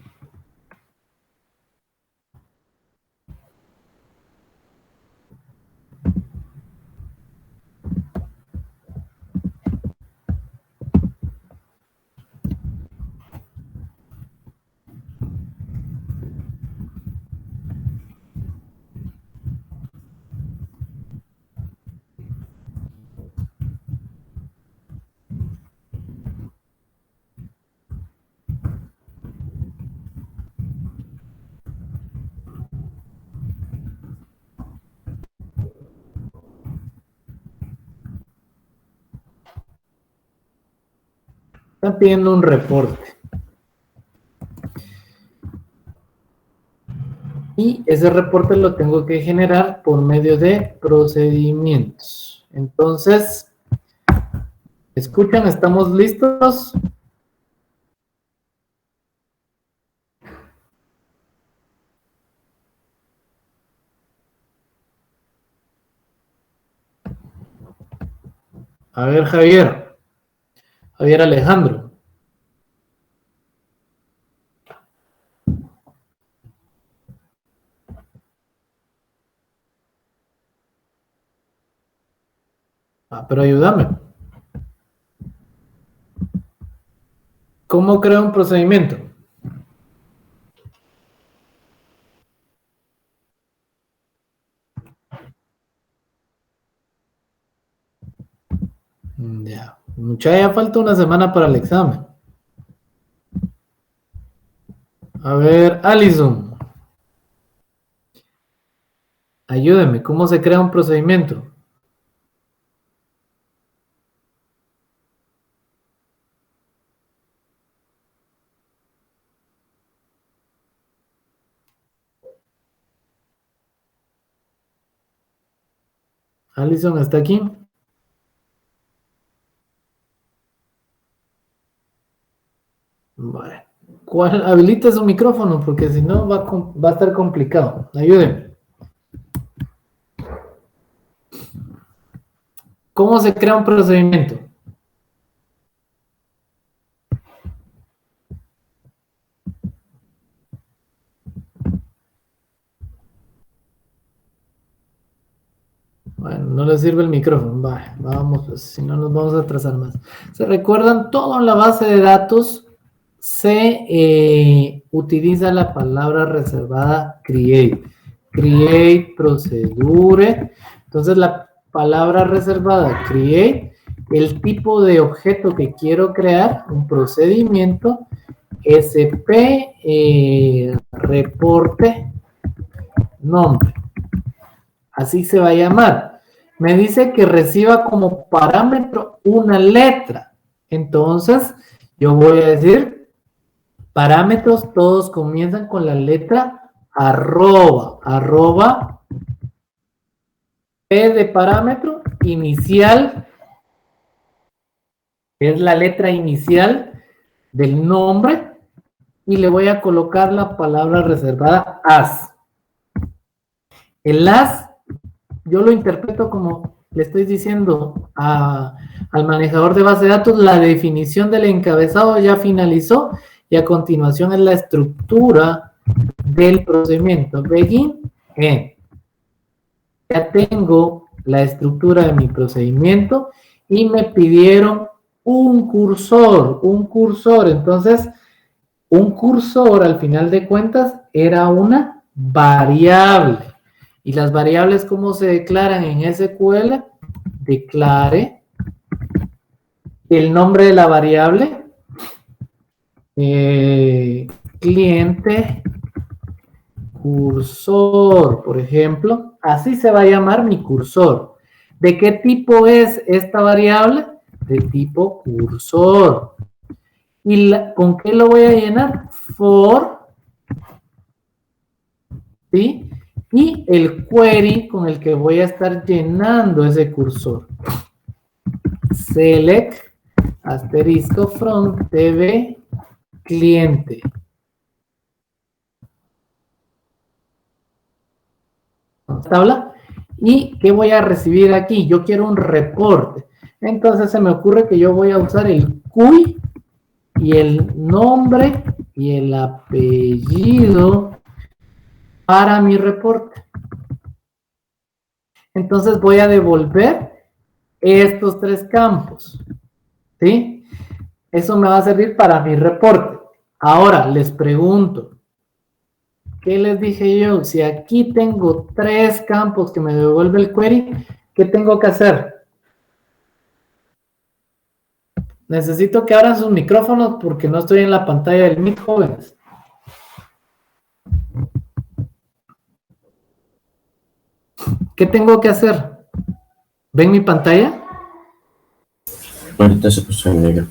Están pidiendo un reporte. Y ese reporte lo tengo que generar por medio de procedimientos. Entonces, ¿escuchan? ¿Estamos listos? A ver, Javier. Javier Alejandro. Pero ayúdame. ¿Cómo creo un procedimiento? Ya. Mucha, ya falta una semana para el examen. A ver, Alison. Ayúdeme, ¿cómo se crea un procedimiento? Alison, ¿está aquí? Vale. ¿Cuál? Habilita su micrófono, porque si no va a estar complicado. Ayúdenme. ¿Cómo se crea un procedimiento? Bueno, no le sirve el micrófono. Vamos, pues, si no nos vamos a atrasar más. ¿Se recuerdan? Todo en la base de datos se utiliza la palabra reservada create. Create, procedure. Entonces, la palabra reservada create, el tipo de objeto que quiero crear, un procedimiento, SP, reporte, nombre. Así se va a llamar. Me dice que reciba como parámetro una letra. Entonces, yo voy a decir, parámetros todos comienzan con la letra arroba, P de parámetro, inicial, es la letra inicial del nombre, y le voy a colocar la palabra reservada as. El as yo lo interpreto como le estoy diciendo al manejador de base de datos, la definición del encabezado ya finalizó y a continuación es la estructura del procedimiento. Begin, end. Ya tengo la estructura de mi procedimiento y me pidieron un cursor. Entonces, un cursor al final de cuentas era una variable. ¿Y las variables cómo se declaran en SQL? Declare el nombre de la variable, cliente cursor, por ejemplo. Así se va a llamar mi cursor. ¿De qué tipo es esta variable? De tipo cursor. ¿Y con qué lo voy a llenar? For, ¿sí? Y el query con el que voy a estar llenando ese cursor. Select asterisco from DB cliente. Tabla. ¿Y qué voy a recibir aquí? Yo quiero un reporte. Entonces se me ocurre que yo voy a usar el CUI y el nombre y el apellido para mi reporte. Entonces voy a devolver estos tres campos, ¿sí? Eso me va a servir para mi reporte. Ahora les pregunto, ¿qué les dije yo? Si aquí tengo tres campos que me devuelve el query, ¿qué tengo que hacer? Necesito que abran sus micrófonos porque no estoy en la pantalla del Meet, jóvenes. ¿Qué tengo que hacer? ¿Ven mi pantalla? Ahorita se puso en negro.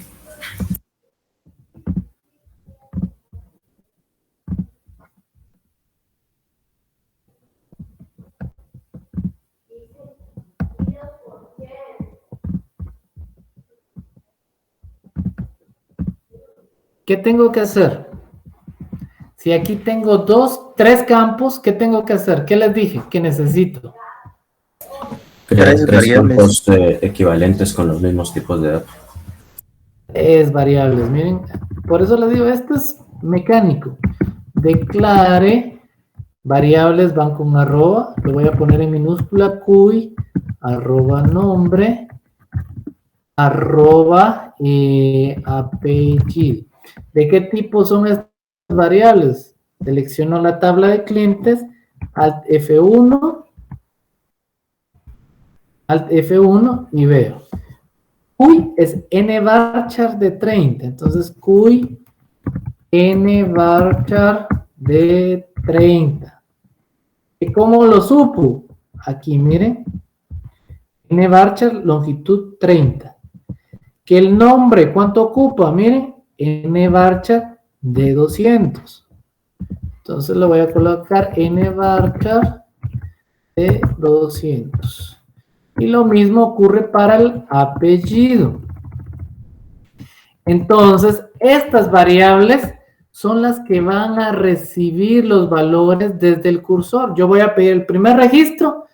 ¿Qué tengo que hacer? Si aquí tengo tres campos, ¿qué tengo que hacer? ¿Qué les dije? ¿Qué necesito? Crear Tres 3 variables. campos equivalentes con los mismos tipos de datos. Es variables, miren. Por eso les digo, esto es mecánico. Declare, variables van con arroba, lo voy a poner en minúscula, cuy, arroba nombre, arroba apellido. ¿De qué tipo son estas variables? Selecciono la tabla de clientes, Alt F1, Alt F1 y veo. Cuy es nvarchar de 30, entonces cuy nvarchar de 30. ¿Y cómo lo supo? Aquí, miren. Nvarchar longitud 30. Que el nombre, ¿cuánto ocupa? Miren, nvarchar de 200. Entonces lo voy a colocar nvarchar de 200. Y lo mismo ocurre para el apellido. Entonces, estas variables son las que van a recibir los valores desde el cursor. Yo voy a pedir el primer registro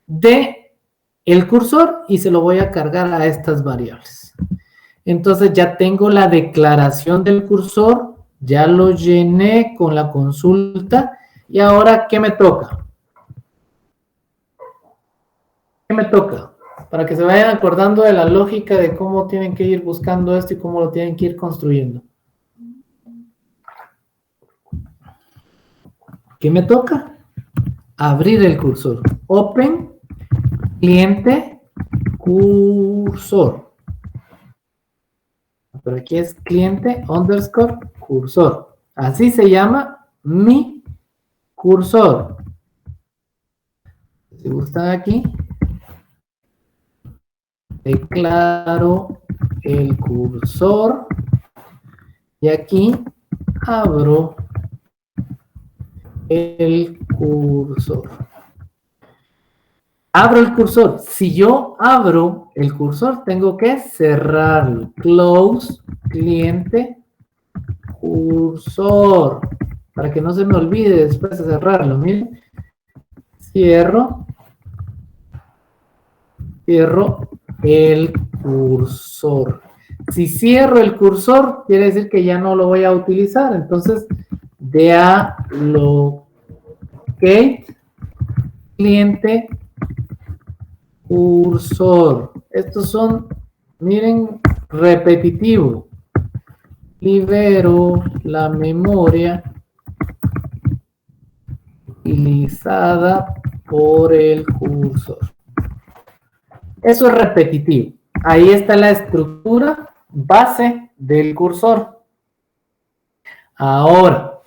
de el cursor y se lo voy a cargar a estas variables. Entonces ya tengo la declaración del cursor, ya lo llené con la consulta y ahora, ¿qué me toca? ¿Qué me toca? Para que se vayan acordando de la lógica de cómo tienen que ir buscando esto y cómo lo tienen que ir construyendo. ¿Qué me toca? Abrir el cursor. Open, cliente, cursor. Pero aquí es cliente underscore cursor. Así se llama mi cursor. Si gustan aquí, declaro el cursor y aquí abro el cursor. Abro el cursor. Si yo abro el cursor, tengo que cerrarlo. Close, cliente, cursor. Para que no se me olvide después de cerrarlo. Miren. Cierro el cursor. Si cierro el cursor, quiere decir que ya no lo voy a utilizar. Entonces, deallocate, cliente, cursor. Estos son, miren, repetitivo. Libero la memoria utilizada por el cursor. Eso es repetitivo. Ahí está la estructura base del cursor. Ahora,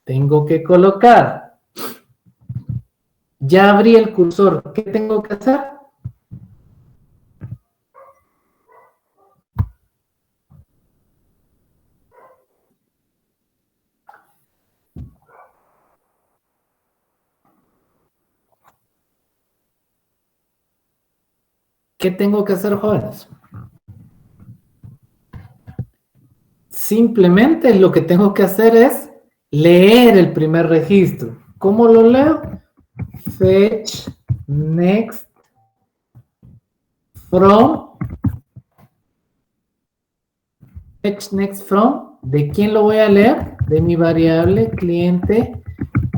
tengo que colocar. Ya abrí el cursor. ¿Qué tengo que hacer? ¿Qué tengo que hacer, jóvenes? Simplemente lo que tengo que hacer es leer el primer registro. ¿Cómo lo leo? Fetch next from. Fetch next from. ¿De quién lo voy a leer? De mi variable cliente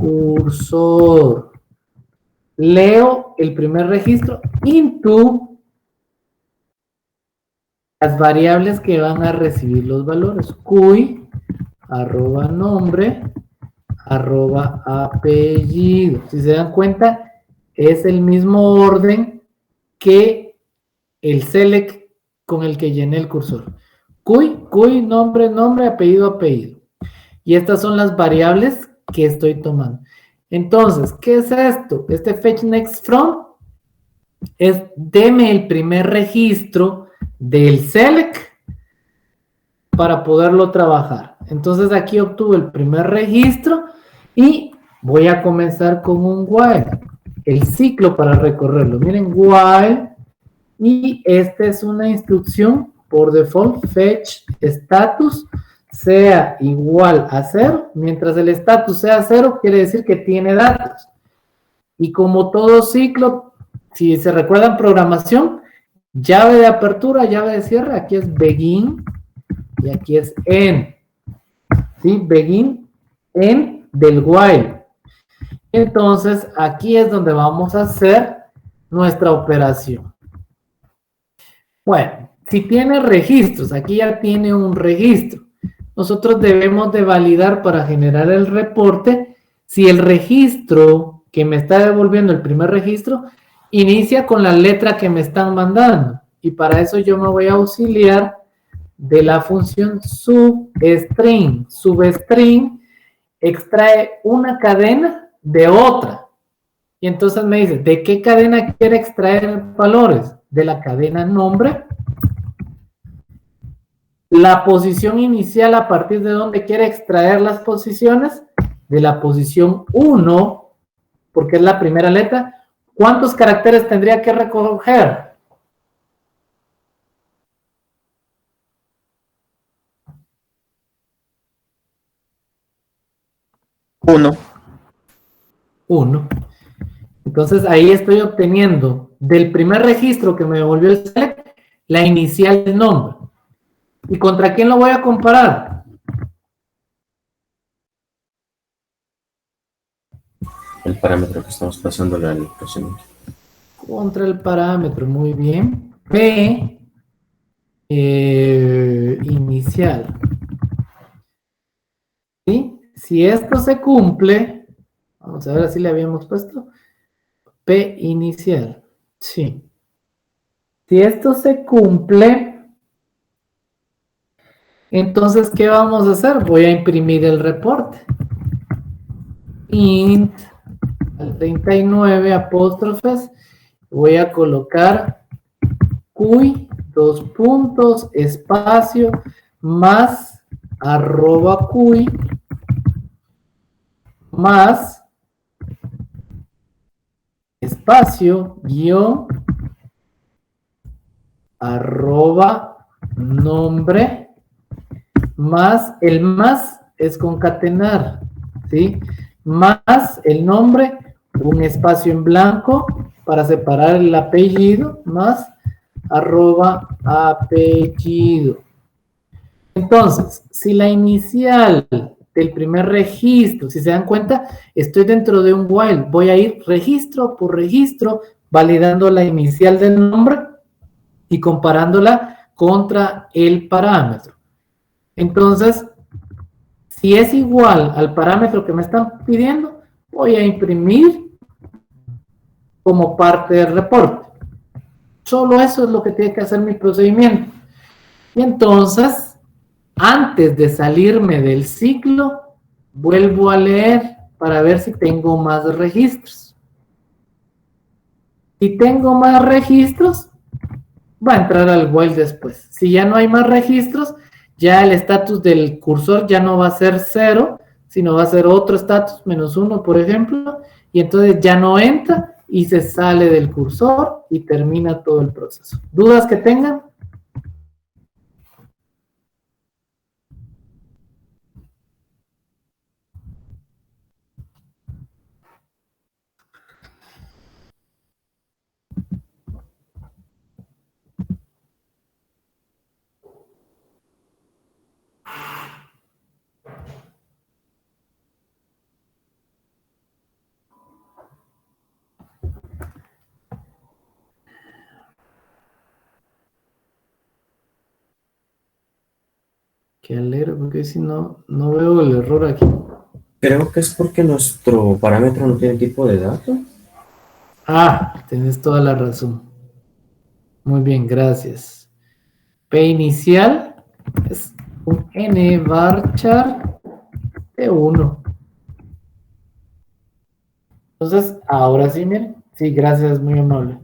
cursor. Leo el primer registro into las variables que van a recibir los valores. Cuy, arroba nombre, arroba apellido. Si se dan cuenta, es el mismo orden que el select con el que llené el cursor. Cuy, nombre, nombre, apellido, apellido. Y estas son las variables que estoy tomando. Entonces, ¿qué es esto? Este fetch next from es deme el primer registro del select para poderlo trabajar. Entonces aquí obtuve el primer registro y voy a comenzar con un while, el ciclo para recorrerlo. Miren, while, y esta es una instrucción por default, fetch status sea igual a 0. Mientras el status sea 0, quiere decir que tiene datos. Y como todo ciclo, Si se recuerdan programación, llave de apertura, llave de cierre, aquí es begin y aquí es end. ¿Sí? Begin, end del while. Entonces, aquí es donde vamos a hacer nuestra operación. Bueno, si tiene registros, aquí ya tiene un registro. Nosotros debemos de validar para generar el reporte si el registro que me está devolviendo el primer registro inicia con la letra que me están mandando. Y para eso yo me voy a auxiliar de la función substring. Substring extrae una cadena de otra. Y entonces me dice, ¿de qué cadena quiere extraer valores? De la cadena nombre. La posición inicial, a partir de donde quiere extraer las posiciones, de la posición 1, porque es la primera letra. ¿Cuántos caracteres tendría que recoger? Uno. 1. Entonces ahí estoy obteniendo del primer registro que me devolvió el select, la inicial del nombre. ¿Y contra quién lo voy a comparar? El parámetro que estamos pasándole al procedimiento. Contra el parámetro, muy bien. P inicial. ¿Sí? Si esto se cumple, vamos a ver si le habíamos puesto. P inicial. Sí. Si esto se cumple, entonces, ¿qué vamos a hacer? Voy a imprimir el reporte. Int al 39 apóstrofes. Voy a colocar cuy, 2 puntos, espacio, más, arroba cuy, más, espacio, guión, arroba, nombre, más, el más es concatenar, ¿sí? Más el nombre, un espacio en blanco para separar el apellido, más arroba apellido. Entonces, si la inicial del primer registro, si se dan cuenta, estoy dentro de un while, voy a ir registro por registro, validando la inicial del nombre y comparándola contra el parámetro. Entonces, si es igual al parámetro que me están pidiendo, voy a imprimir como parte del reporte. Solo eso es lo que tiene que hacer mi procedimiento. Y entonces, antes de salirme del ciclo, vuelvo a leer para ver si tengo más registros. Si tengo más registros, va a entrar al while después. Si ya no hay más registros, ya el estatus del cursor ya no va a ser 0, sino va a ser otro estatus, -1, por ejemplo, y entonces ya no entra y se sale del cursor y termina todo el proceso. ¿Dudas que tengan? Qué alegre, porque si no, no veo el error aquí. Creo que es porque nuestro parámetro no tiene tipo de dato. Ah, tienes toda la razón. Muy bien, gracias. P inicial es un n varchar de 1. Entonces, ahora sí, miren. Sí, gracias, muy amable.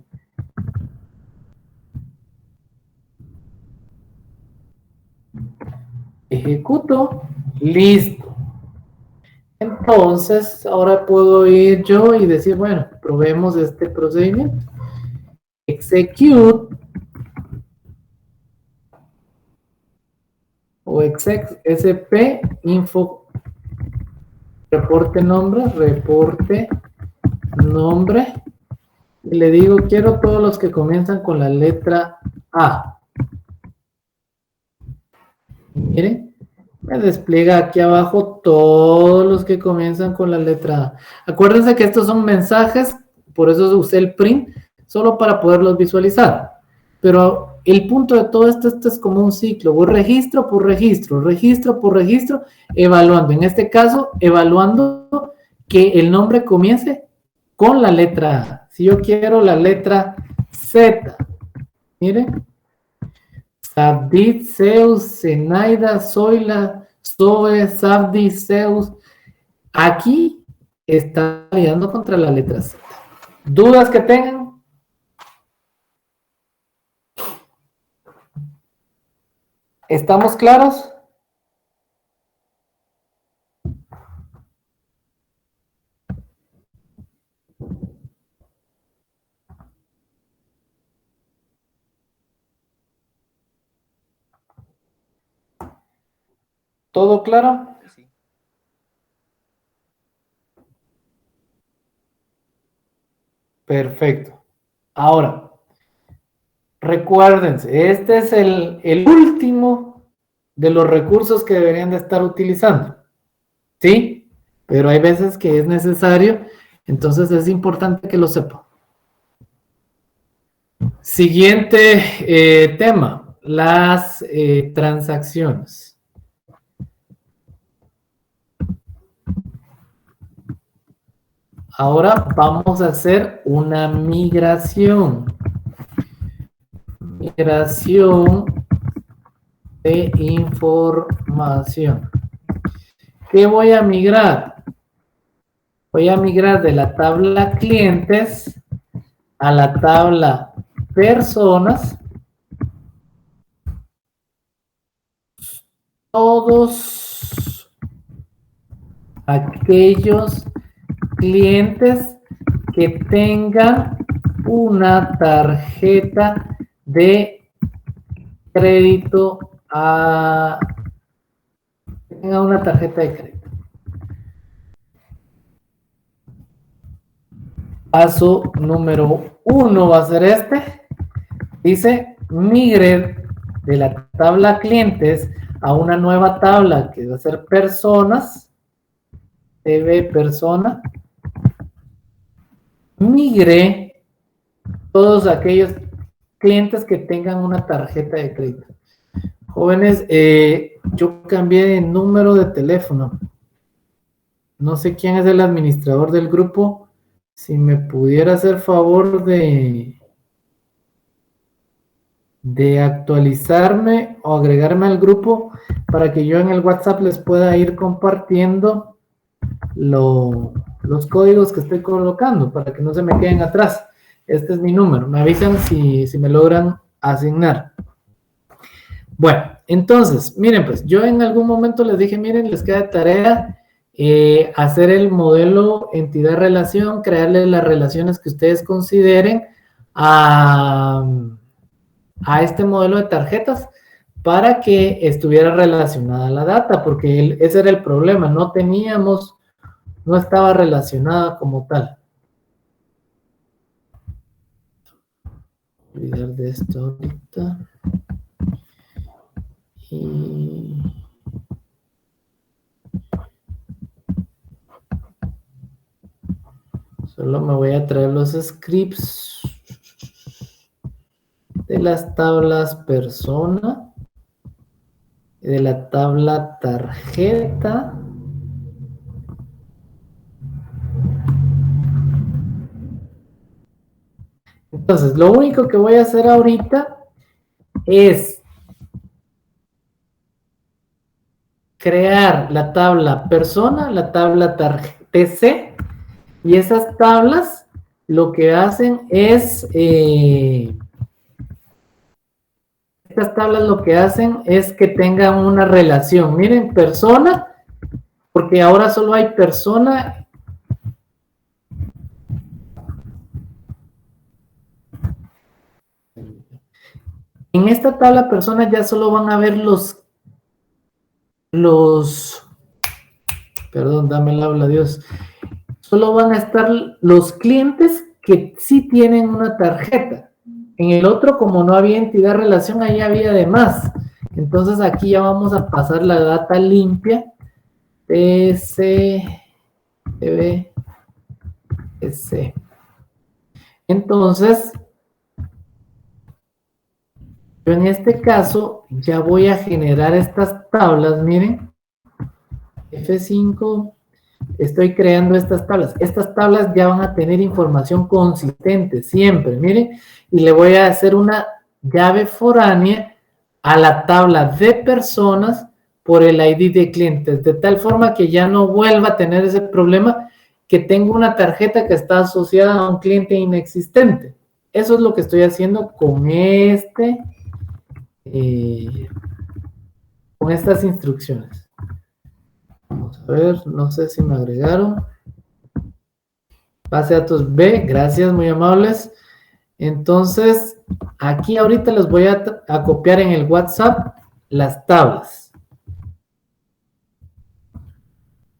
Ejecuto, listo. Entonces, ahora puedo ir yo y decir, bueno, probemos este procedimiento. Execute o exec sp info reporte nombre y le digo, quiero todos los que comienzan con la letra A. Miren, me despliega aquí abajo todos los que comienzan con la letra A. Acuérdense que estos son mensajes, por eso usé el print, solo para poderlos visualizar. Pero el punto de todo esto es como un ciclo, voy registro por registro, registro por registro, evaluando. En este caso, evaluando que el nombre comience con la letra A. Si yo quiero la letra Z, miren, Sabdit, Zeus, Zenaida, Zoila, Zoe, Sabdi, Zeus. Aquí está lidiando contra la letra Z. ¿Dudas que tengan? ¿Estamos claros? ¿Todo claro? Sí. Perfecto. Ahora, recuérdense, este es el último de los recursos que deberían de estar utilizando. ¿Sí? Pero hay veces que es necesario, entonces es importante que lo sepan. Siguiente tema, las transacciones. Ahora vamos a hacer una migración. Migración de información. ¿Qué voy a migrar? Voy a migrar de la tabla clientes a la tabla personas. Todos aquellos clientes que tengan una tarjeta de crédito tenga una tarjeta de crédito. Paso número 1 va a ser este. Dice, migre de la tabla clientes a una nueva tabla que va a ser personas. TV persona. Migre todos aquellos clientes que tengan una tarjeta de crédito. Jóvenes, yo cambié de número de teléfono. No sé quién es el administrador del grupo. Si me pudiera hacer favor de actualizarme o agregarme al grupo para que yo en el WhatsApp les pueda ir compartiendo los códigos que estoy colocando para que no se me queden atrás. Este es mi número. Me avisan si me logran asignar. Bueno, entonces, miren, pues yo en algún momento les dije, miren, les queda tarea hacer el modelo entidad-relación, crearle las relaciones que ustedes consideren a este modelo de tarjetas para que estuviera relacionada la data, porque ese era el problema, no estaba relacionada como tal. Olvidar de esto ahorita. Y solo me voy a traer los scripts de las tablas persona y de la tabla tarjeta. Entonces, lo único que voy a hacer ahorita es crear la tabla persona, la tabla TC, y esas tablas lo que hacen es, estas tablas lo que hacen es que tengan una relación. Miren, persona, porque ahora solo hay persona. En esta tabla persona ya solo van a ver perdón, dame el habla, Dios. Solo van a estar los clientes que sí tienen una tarjeta. En el otro, como no había entidad relación, ahí había de más. Entonces aquí ya vamos a pasar la data limpia. TC, TBS. Entonces, yo en este caso ya voy a generar estas tablas, miren. F5, estoy creando estas tablas. Estas tablas ya van a tener información consistente siempre, miren. Y le voy a hacer una llave foránea a la tabla de personas por el ID de clientes, de tal forma que ya no vuelva a tener ese problema que tengo una tarjeta que está asociada a un cliente inexistente. Eso es lo que estoy haciendo con con estas instrucciones. Vamos a ver, no sé si me agregaron. Base de datos B, gracias, muy amables. Entonces, aquí ahorita les voy a copiar en el WhatsApp las tablas.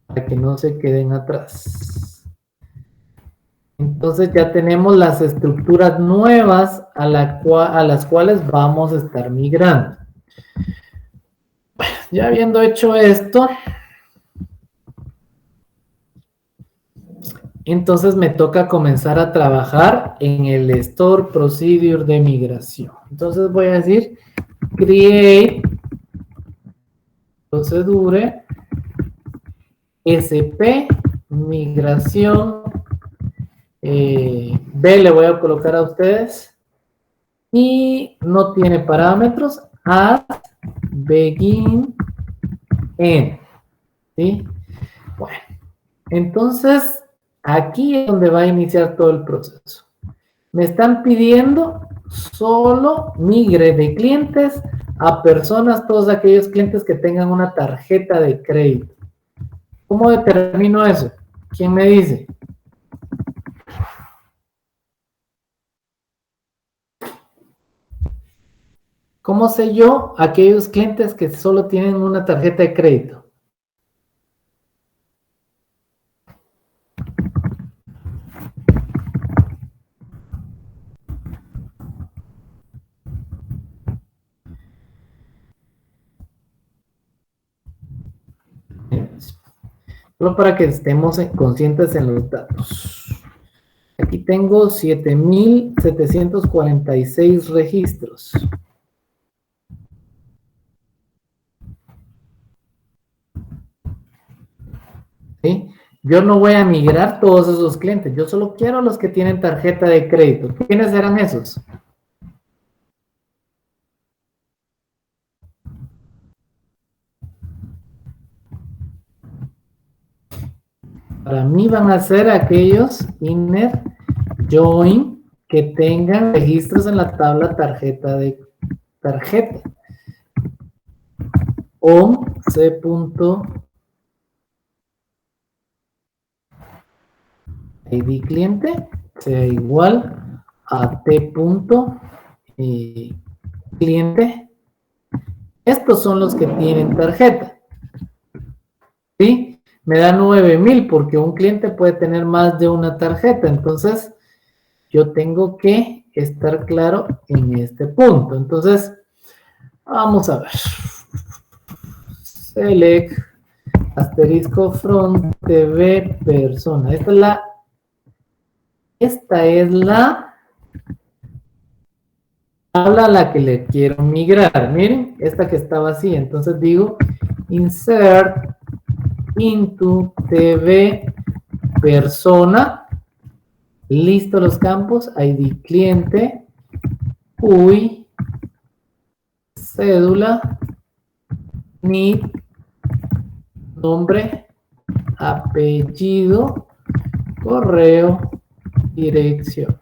Para que no se queden atrás. Entonces ya tenemos las estructuras nuevas a las cuales vamos a estar migrando. Ya habiendo hecho esto, entonces me toca comenzar a trabajar en el Store Procedure de migración. Entonces voy a decir Create Procedure SP Migración B le voy a colocar a ustedes y no tiene parámetros. Add Begin End. ¿Sí? Bueno, entonces aquí es donde va a iniciar todo el proceso. Me están pidiendo solo migre de clientes a personas, todos aquellos clientes que tengan una tarjeta de crédito. ¿Cómo determino eso? ¿Quién me dice? ¿Cómo sé yo aquellos clientes que solo tienen una tarjeta de crédito? Solo para que estemos conscientes en los datos. Aquí tengo 7,746 registros. ¿Sí? Yo no voy a migrar todos esos clientes. Yo solo quiero los que tienen tarjeta de crédito. ¿Quiénes eran esos? Para mí van a ser aquellos inner join que tengan registros en la tabla tarjeta de tarjeta. On C.id cliente sea igual a T.cliente. Estos son los que tienen tarjeta. ¿Sí? Me da 9,000 porque un cliente puede tener más de una tarjeta. Entonces, yo tengo que estar claro en este punto. Entonces, vamos a ver. Select asterisco from TV persona. Esta es la tabla a la que le quiero migrar. Miren, esta que está vacía. Entonces digo insert into TV persona. Listo los campos. ID cliente. UI. Cédula. NID. Nombre. Apellido. Correo. Dirección.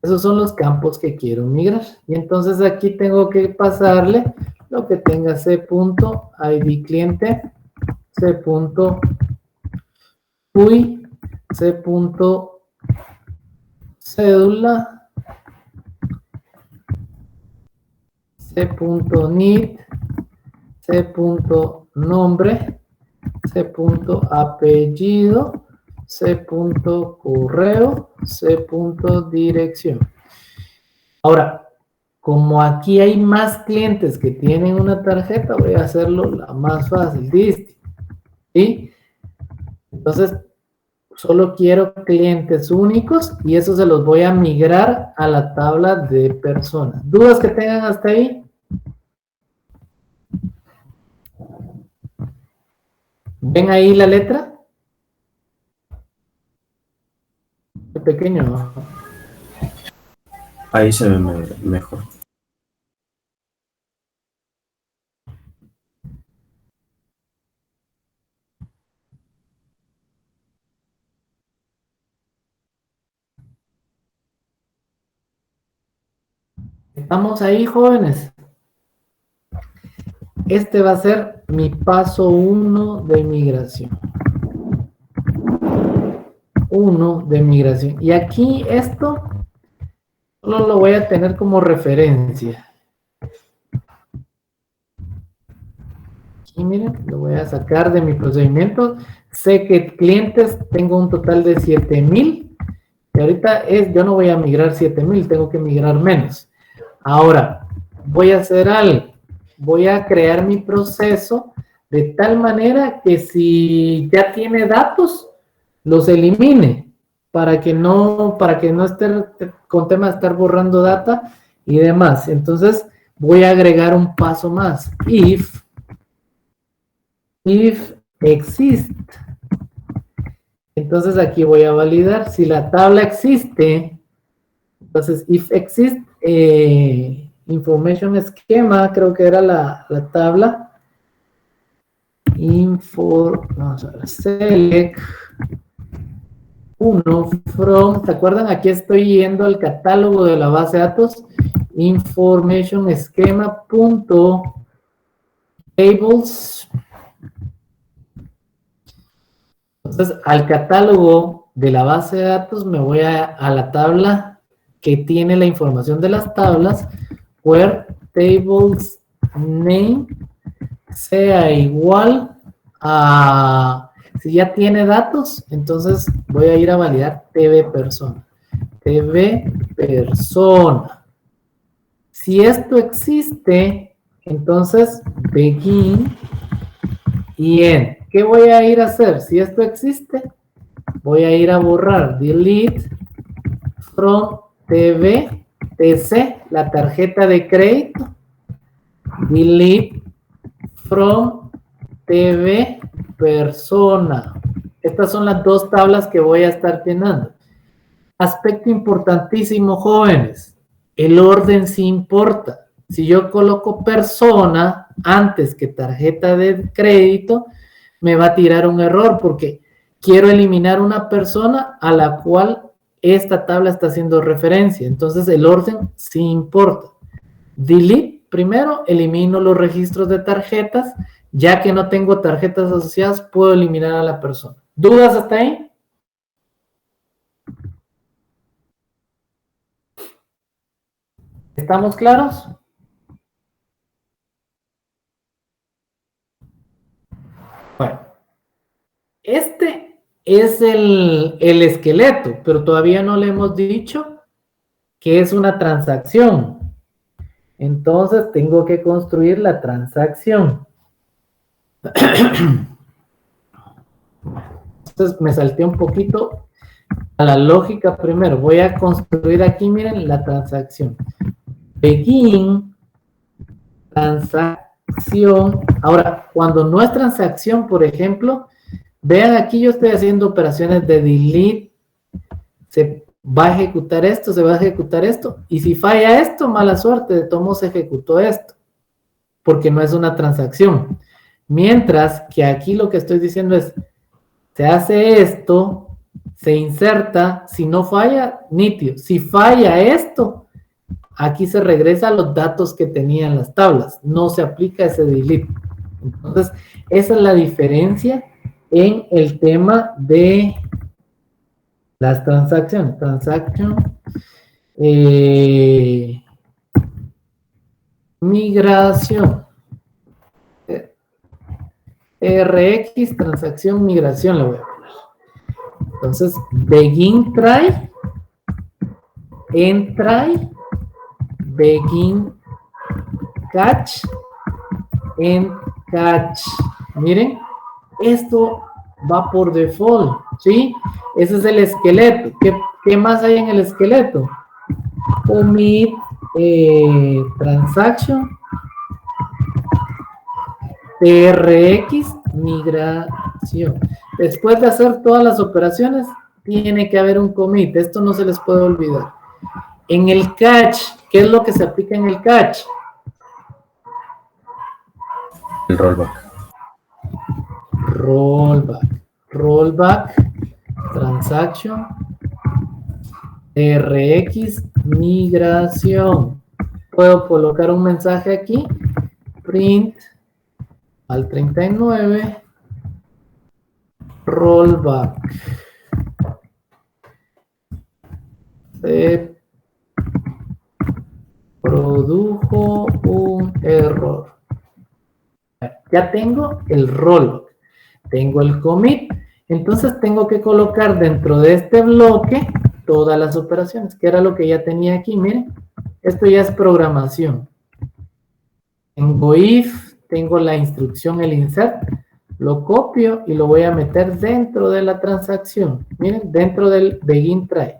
Esos son los campos que quiero migrar. Y entonces aquí tengo que pasarle lo que tenga C.id cliente, C.UI, C.cédula, C.NID, C.nombre, C.apellido C.correo, C.dirección. Ahora, como aquí hay más clientes que tienen una tarjeta, voy a hacerlo la más fácil, ¿sí? Entonces, solo quiero clientes únicos y eso se los voy a migrar a la tabla de personas. ¿Dudas que tengan hasta ahí? ¿Ven ahí la letra? Qué pequeño, ¿no? Ahí se ve mejor. ¿Estamos ahí, jóvenes? Este va a ser mi paso 1 de migración. 1 de migración. Y aquí esto solo lo voy a tener como referencia. Aquí miren, lo voy a sacar de mi procedimiento. Sé que clientes tengo un total de 7,000. Y ahorita yo no voy a migrar 7,000, tengo que migrar menos. Ahora, voy a hacer algo. Voy a crear mi proceso de tal manera que si ya tiene datos, los elimine para que no esté con tema de estar borrando data y demás. Entonces, voy a agregar un paso más. If exist. Entonces, aquí voy a validar si la tabla existe. Entonces, if exist, information schema, creo que era la tabla. Vamos a ver, select 1 from, ¿se acuerdan? Aquí estoy yendo al catálogo de la base de datos, information schema punto tables. Entonces, al catálogo de la base de datos me voy a la tabla que tiene la información de las tablas, where tables name sea igual a, si ya tiene datos, entonces voy a ir a validar TV persona. TV persona. Si esto existe, entonces begin y end. ¿Qué voy a ir a hacer? Si esto existe, voy a ir a borrar delete from TV TC, la tarjeta de crédito, delete from TV persona. Estas son las dos tablas que voy a estar llenando. Aspecto importantísimo, jóvenes. El orden sí importa. Si yo coloco persona antes que tarjeta de crédito, me va a tirar un error porque quiero eliminar una persona a la cual esta tabla está haciendo referencia. Entonces el orden sí importa. Delete, primero elimino los registros de tarjetas. Ya que no tengo tarjetas asociadas, puedo eliminar a la persona. ¿Dudas hasta ahí? ¿Estamos claros? Bueno, este es el esqueleto, pero todavía no le hemos dicho que es una transacción. Entonces tengo que construir la transacción. Entonces me salté un poquito a la lógica primero. Voy a construir aquí, miren, la transacción. Begin, transacción. Ahora, cuando no es transacción, por ejemplo, vean aquí yo estoy haciendo operaciones de delete. Se va a ejecutar esto, se va a ejecutar esto. Y si falla esto, mala suerte, de todos modos se ejecutó esto. Porque no es una transacción. Mientras que aquí lo que estoy diciendo es, se hace esto, se inserta, si no falla, nítido. Si falla esto, aquí se regresa a los datos que tenían las tablas. No se aplica ese delete. Entonces, esa es la diferencia en el tema de las transacciones. Transaction, migración. RX, transacción, migración, le voy a poner. Entonces, begin try, end try, begin catch, end catch. Miren, esto va por default, ¿sí? Ese es el esqueleto. ¿Qué más hay en el esqueleto? Commit, transaction, TRX, migración. Después de hacer todas las operaciones, tiene que haber un commit. Esto no se les puede olvidar. En el catch, ¿qué es lo que se aplica en el catch? El rollback. Rollback, transaction, TRX, migración. Puedo colocar un mensaje aquí, print al 39, rollback. Se produjo un error. Ya tengo el rollback, tengo el commit, entonces tengo que colocar dentro de este bloque todas las operaciones, que era lo que ya tenía aquí. Miren, esto ya es programación. Tengo if, tengo la instrucción, el insert, lo copio y lo voy a meter dentro de la transacción. Miren, dentro del begin try.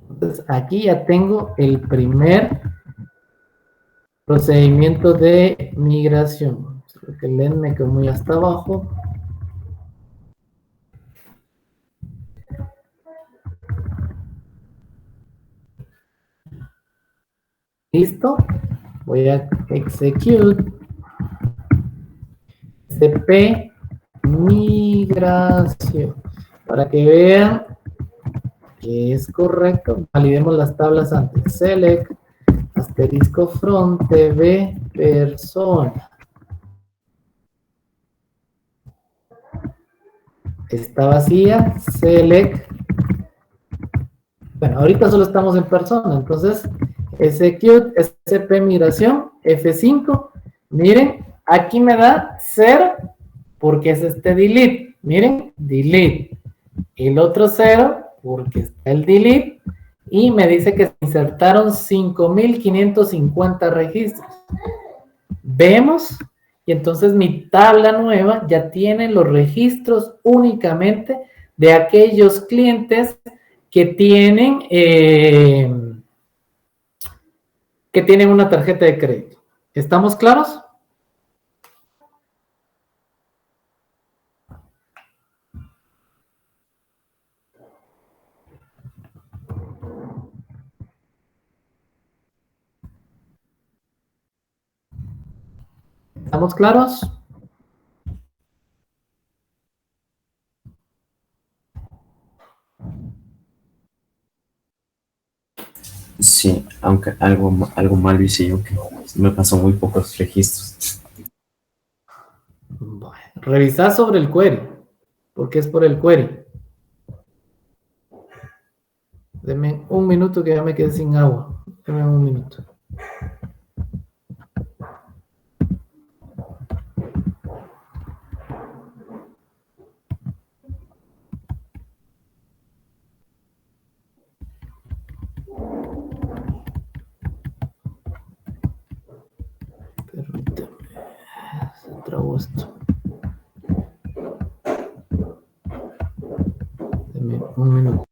Entonces aquí ya tengo el primer procedimiento de migración. Creo que el len me quedó muy hasta abajo. Listo. Voy a execute cp migración. Para que vean que es correcto, validemos las tablas antes. Select asterisco front tv persona. Está vacía. Select. Bueno, ahorita solo estamos en persona, entonces execute sp migración F5. Miren, aquí me da 0 porque es este delete. Miren, delete. El otro 0 porque está el delete. Y me dice que se insertaron 5,550 registros. Vemos, y entonces mi tabla nueva ya tiene los registros únicamente de aquellos clientes que tienen una tarjeta de crédito. ¿Estamos claros? ¿Estamos claros? Sí, aunque algo mal hice yo, que me pasó muy pocos registros. Bueno, revisar sobre el query, porque es por el query. Deme un minuto que ya me quedé sin agua. Deme un minuto. Permítame. Se trabó esto. Deme un minuto.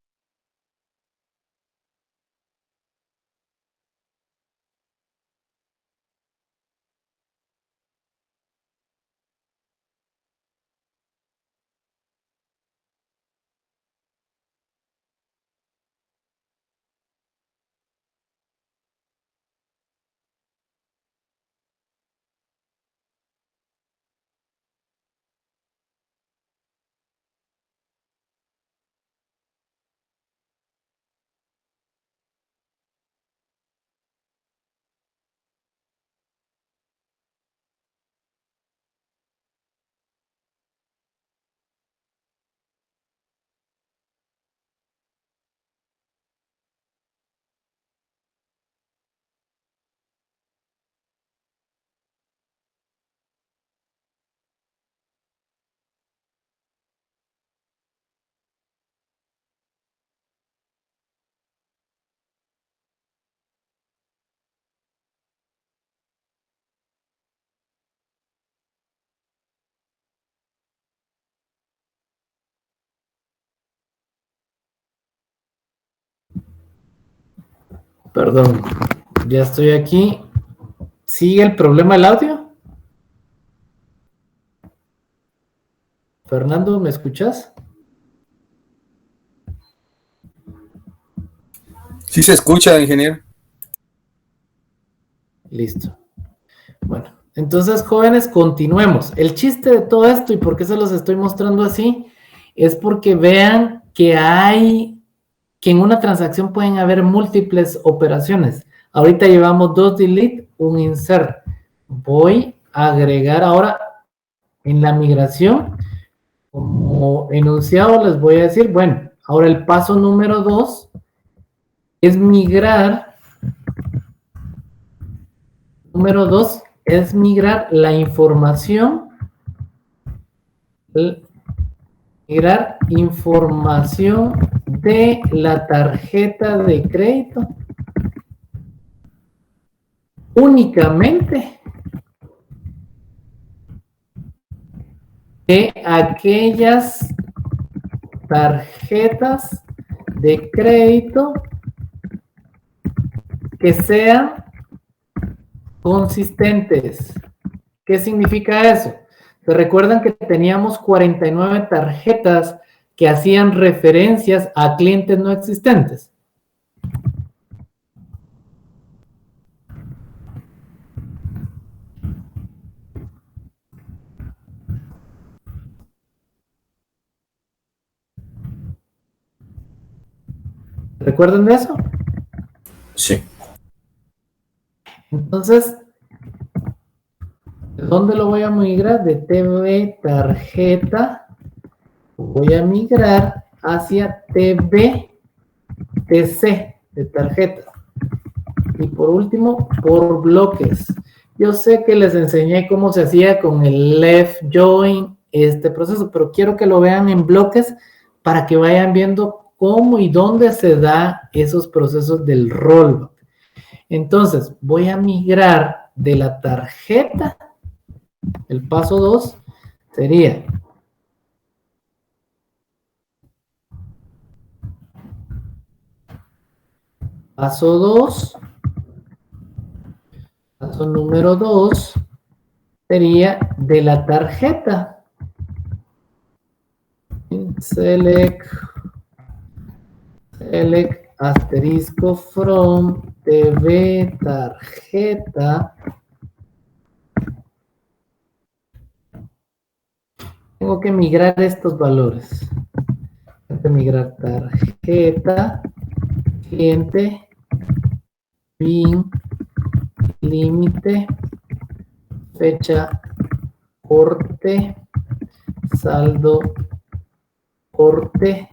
Perdón, ya estoy aquí. ¿Sigue el problema del audio? Fernando, ¿me escuchas? Sí se escucha, ingeniero. Listo. Bueno, entonces, jóvenes, continuemos. El chiste de todo esto, y por qué se los estoy mostrando así, es porque vean que que en una transacción pueden haber múltiples operaciones. Ahorita llevamos 2 delete, un insert. Voy a agregar ahora en la migración, como enunciado, les voy a decir, bueno, ahora el paso número 2 es migrar. Número 2 es migrar la información, migrar información de la tarjeta de crédito únicamente de aquellas tarjetas de crédito que sean consistentes. ¿Qué significa eso? ¿Se recuerdan que teníamos 49 tarjetas que hacían referencias a clientes no existentes? ¿Recuerdan de eso? Sí. Entonces, ¿de dónde lo voy a migrar? De TV tarjeta. Voy a migrar hacia TV TC de tarjeta. Y por último, por bloques. Yo sé que les enseñé cómo se hacía con el left join este proceso, pero quiero que lo vean en bloques para que vayan viendo cómo y dónde se da esos procesos del rollback. Entonces, voy a migrar de la tarjeta. El paso 2 sería paso 2. Paso número 2 sería de la tarjeta. Select asterisco from TV tarjeta. Tengo que migrar estos valores. Tengo que migrar tarjeta, cliente, PIN, límite, fecha, corte, saldo, corte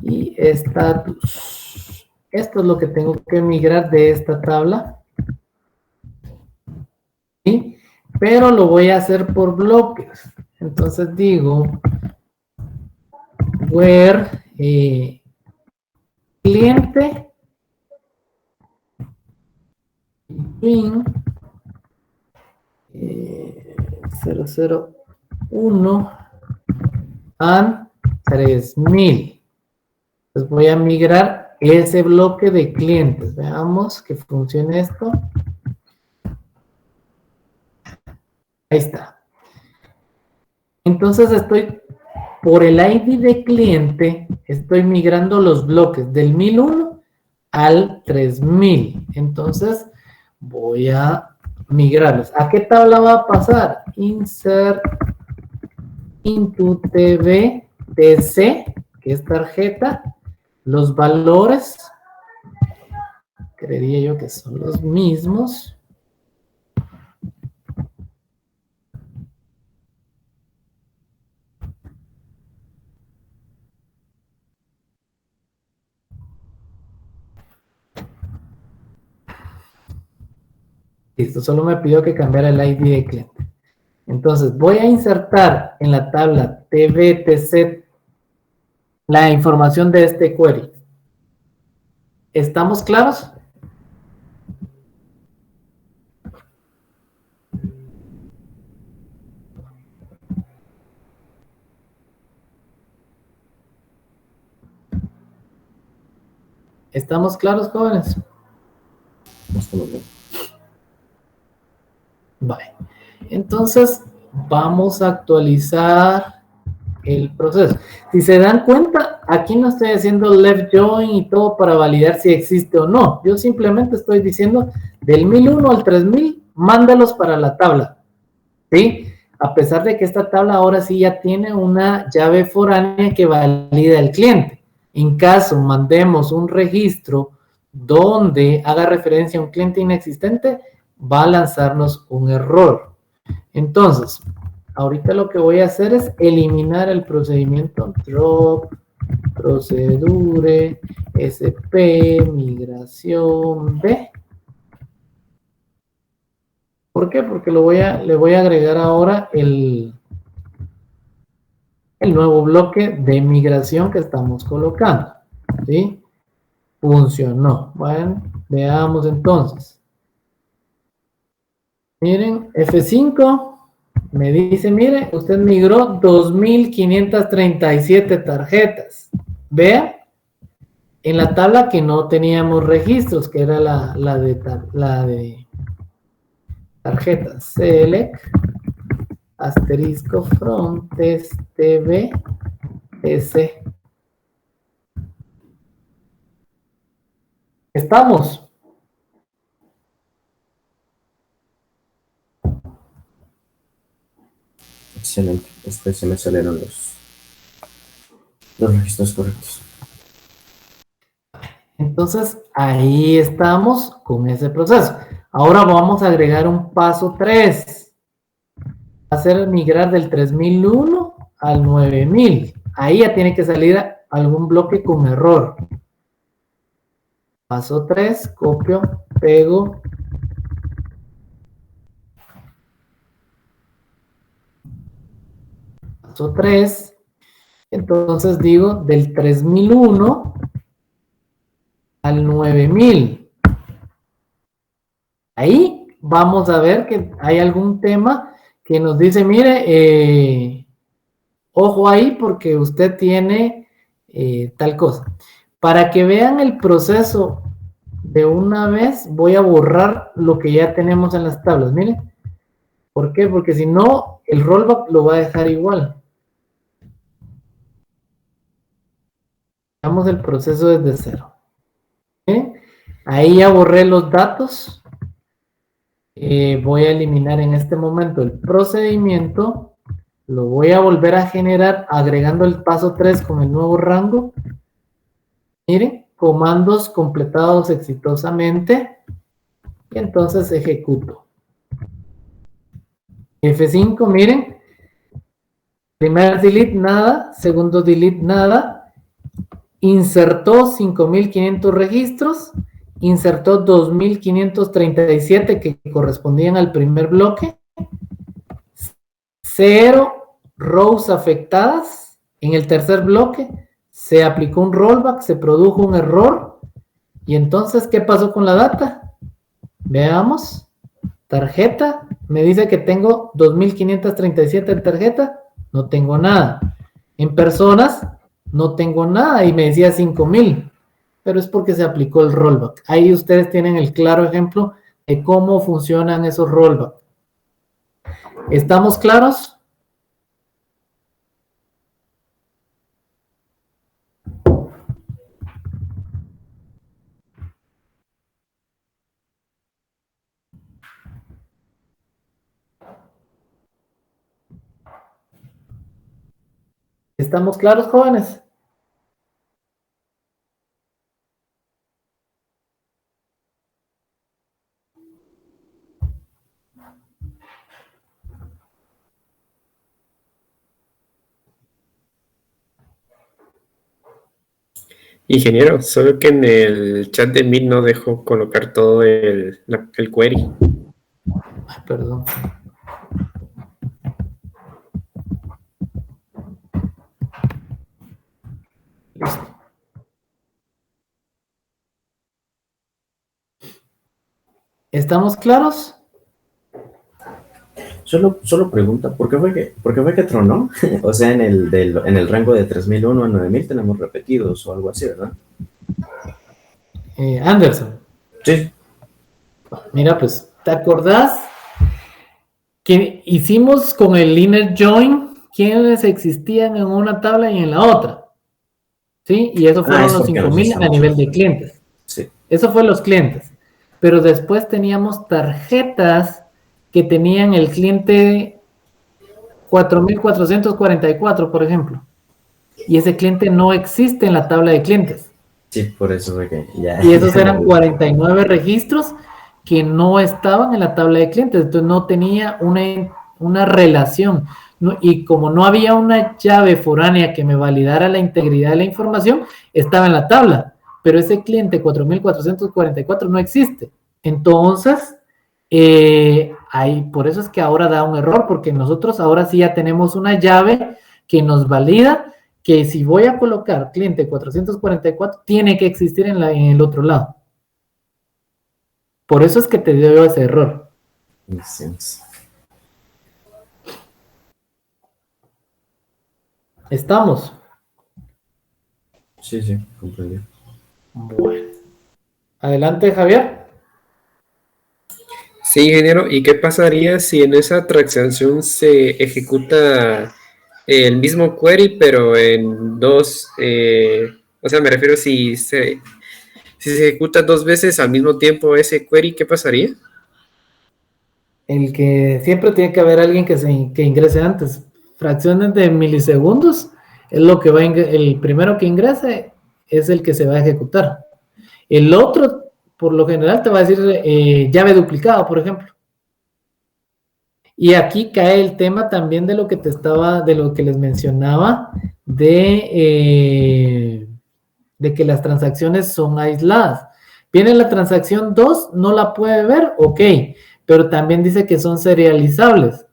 y estatus. Esto es lo que tengo que migrar de esta tabla. ¿Sí? Pero lo voy a hacer por bloques. Entonces digo, where cliente PIN 001 and 3000. Entonces voy a migrar ese bloque de clientes. Veamos que funcione esto. Ahí está. Entonces estoy, por el ID de cliente, estoy migrando los bloques del 1001 al 3000. Entonces voy a migrarlos. ¿A qué tabla va a pasar? Insert into TV TC, que es tarjeta. Los valores, creería yo que son los mismos. Listo, solo me pidió que cambiara el ID de cliente. Entonces, voy a insertar en la tabla TVTC la información de este query. ¿Estamos claros? ¿Estamos claros, jóvenes? Estamos bien. Vale. Entonces, vamos a actualizar el proceso. Si se dan cuenta, aquí no estoy haciendo left join y todo para validar si existe o no. Yo simplemente estoy diciendo del 1001 al 3000, mándalos para la tabla. ¿Sí? A pesar de que esta tabla ahora sí ya tiene una llave foránea que valida el cliente. En caso mandemos un registro donde haga referencia a un cliente inexistente, va a lanzarnos un error. Entonces, ahorita lo que voy a hacer es eliminar el procedimiento drop, procedure, SP, migración B. ¿Por qué? Porque le voy a agregar ahora el nuevo bloque de migración que estamos colocando. ¿Sí? Funcionó. Bueno, veamos entonces. Miren, F5 me dice, mire, usted migró 2.537 tarjetas. Vean, en la tabla que no teníamos registros, que era la de tarjetas. Select, asterisco, from, test, tv, s. Estamos. Excelente. Se me salieron los registros correctos. Entonces, ahí estamos con ese proceso. Ahora vamos a agregar un paso 3. Hacer migrar del 3001 al 9000. Ahí ya tiene que salir algún bloque con error. Paso 3, copio, pego. Paso 3. Entonces digo del 3001 al 9000. Ahí vamos a ver que hay algún tema que nos dice, mire, ojo ahí porque usted tiene tal cosa. Para que vean el proceso de una vez, voy a borrar lo que ya tenemos en las tablas. Miren. ¿Por qué? Porque si no, el rollback lo va a dejar igual. Hagamos el proceso desde cero. Ahí ya borré los datos. Voy a eliminar en este momento el procedimiento. Lo voy a volver a generar agregando el paso 3 con el nuevo rango. Miren, comandos completados exitosamente. Y entonces ejecuto. F5, miren. Primer delete, nada. Segundo delete, nada. Insertó 5.500 registros. Insertó 2.537 que correspondían al primer bloque. 0 rows afectadas. En el tercer bloque se aplicó un rollback, se produjo un error. Y entonces, ¿qué pasó con la data? Veamos. Tarjeta. Me dice que tengo 2.537 en tarjeta. No tengo nada. En personas, no tengo nada. Y me decía 5.000. Pero es porque se aplicó el rollback. Ahí ustedes tienen el claro ejemplo de cómo funcionan esos rollback. ¿Estamos claros? ¿Estamos claros, jóvenes? Ingeniero, solo que en el chat de Meet no dejó colocar todo el query. Ay, perdón. Listo. ¿Estamos claros? Solo pregunta, ¿por qué fue que tronó? O sea, en el rango de 3001 a 9000 tenemos repetidos o algo así, ¿verdad? Anderson. Sí. Mira, pues, ¿te acordás que hicimos con el inner join quiénes existían en una tabla y en la otra? ¿Sí? Y eso fueron Es los porque nos 5,000 a estamos nivel de usando. clientes. Sí. Eso fue los clientes. Pero después teníamos tarjetas que tenían el cliente 4,444, por ejemplo. Y ese cliente no existe en la tabla de clientes. Sí, por eso fue que ya. Y esos ya eran me- 49 registros que no estaban en la tabla de clientes. Entonces no tenía una relación. Y como no había una llave foránea que me validara la integridad de la información, estaba en la tabla. Pero ese cliente 4,444 no existe. Entonces, por eso es que ahora da un error, porque nosotros ahora sí ya tenemos una llave que nos valida que si voy a colocar cliente 444, tiene que existir en el otro lado. Por eso es que te dio ese error. Licencia. ¿Estamos? Sí, sí, comprendí. Bueno. Adelante, Javier. Sí, ingeniero. ¿Y qué pasaría si en esa transacción se ejecuta el mismo query, pero en dos, o sea, me refiero si se ejecuta dos veces al mismo tiempo ese query, ¿qué pasaría? El que siempre tiene que haber alguien que ingrese antes. Fracciones de milisegundos es lo que el primero que ingrese es el que se va a ejecutar. El otro, por lo general, te va a decir llave duplicada, por ejemplo. Y aquí cae el tema también de lo que les mencionaba, de que las transacciones son aisladas. Viene la transacción 2, no la puede ver, ok, pero también dice que son serializables.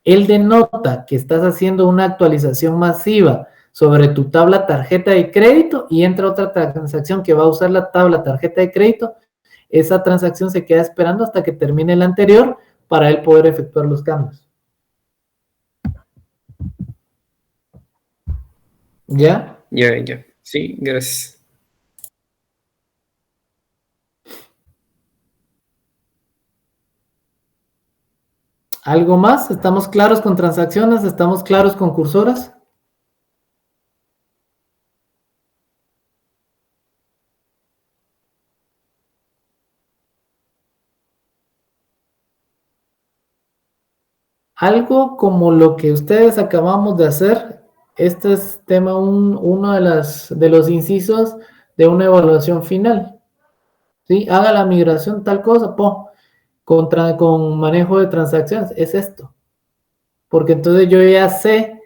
Él denota que estás haciendo una actualización masiva sobre tu tabla tarjeta de crédito y entra otra transacción que va a usar la tabla tarjeta de crédito. Esa transacción se queda esperando hasta que termine la anterior para él poder efectuar los cambios. ¿Ya? Ya. Sí, gracias. ¿Algo más? ¿Estamos claros con transacciones? ¿Estamos claros con cursoras? Algo como lo que ustedes acabamos de hacer, este es uno de los incisos de una evaluación final. ¿Sí? Haga la migración tal cosa, con manejo de transacciones, es esto. Porque entonces yo ya sé,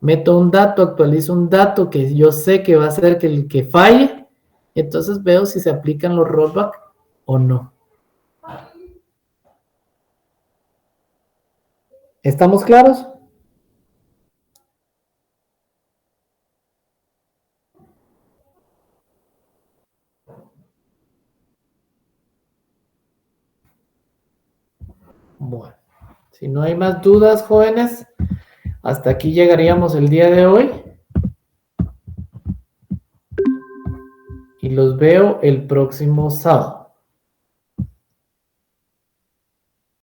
meto un dato, actualizo un dato que yo sé que va a ser que falle, entonces veo si se aplican los rollback o no. ¿Estamos claros? Bueno, si no hay más dudas, jóvenes, hasta aquí llegaríamos el día de hoy. Y los veo el próximo sábado.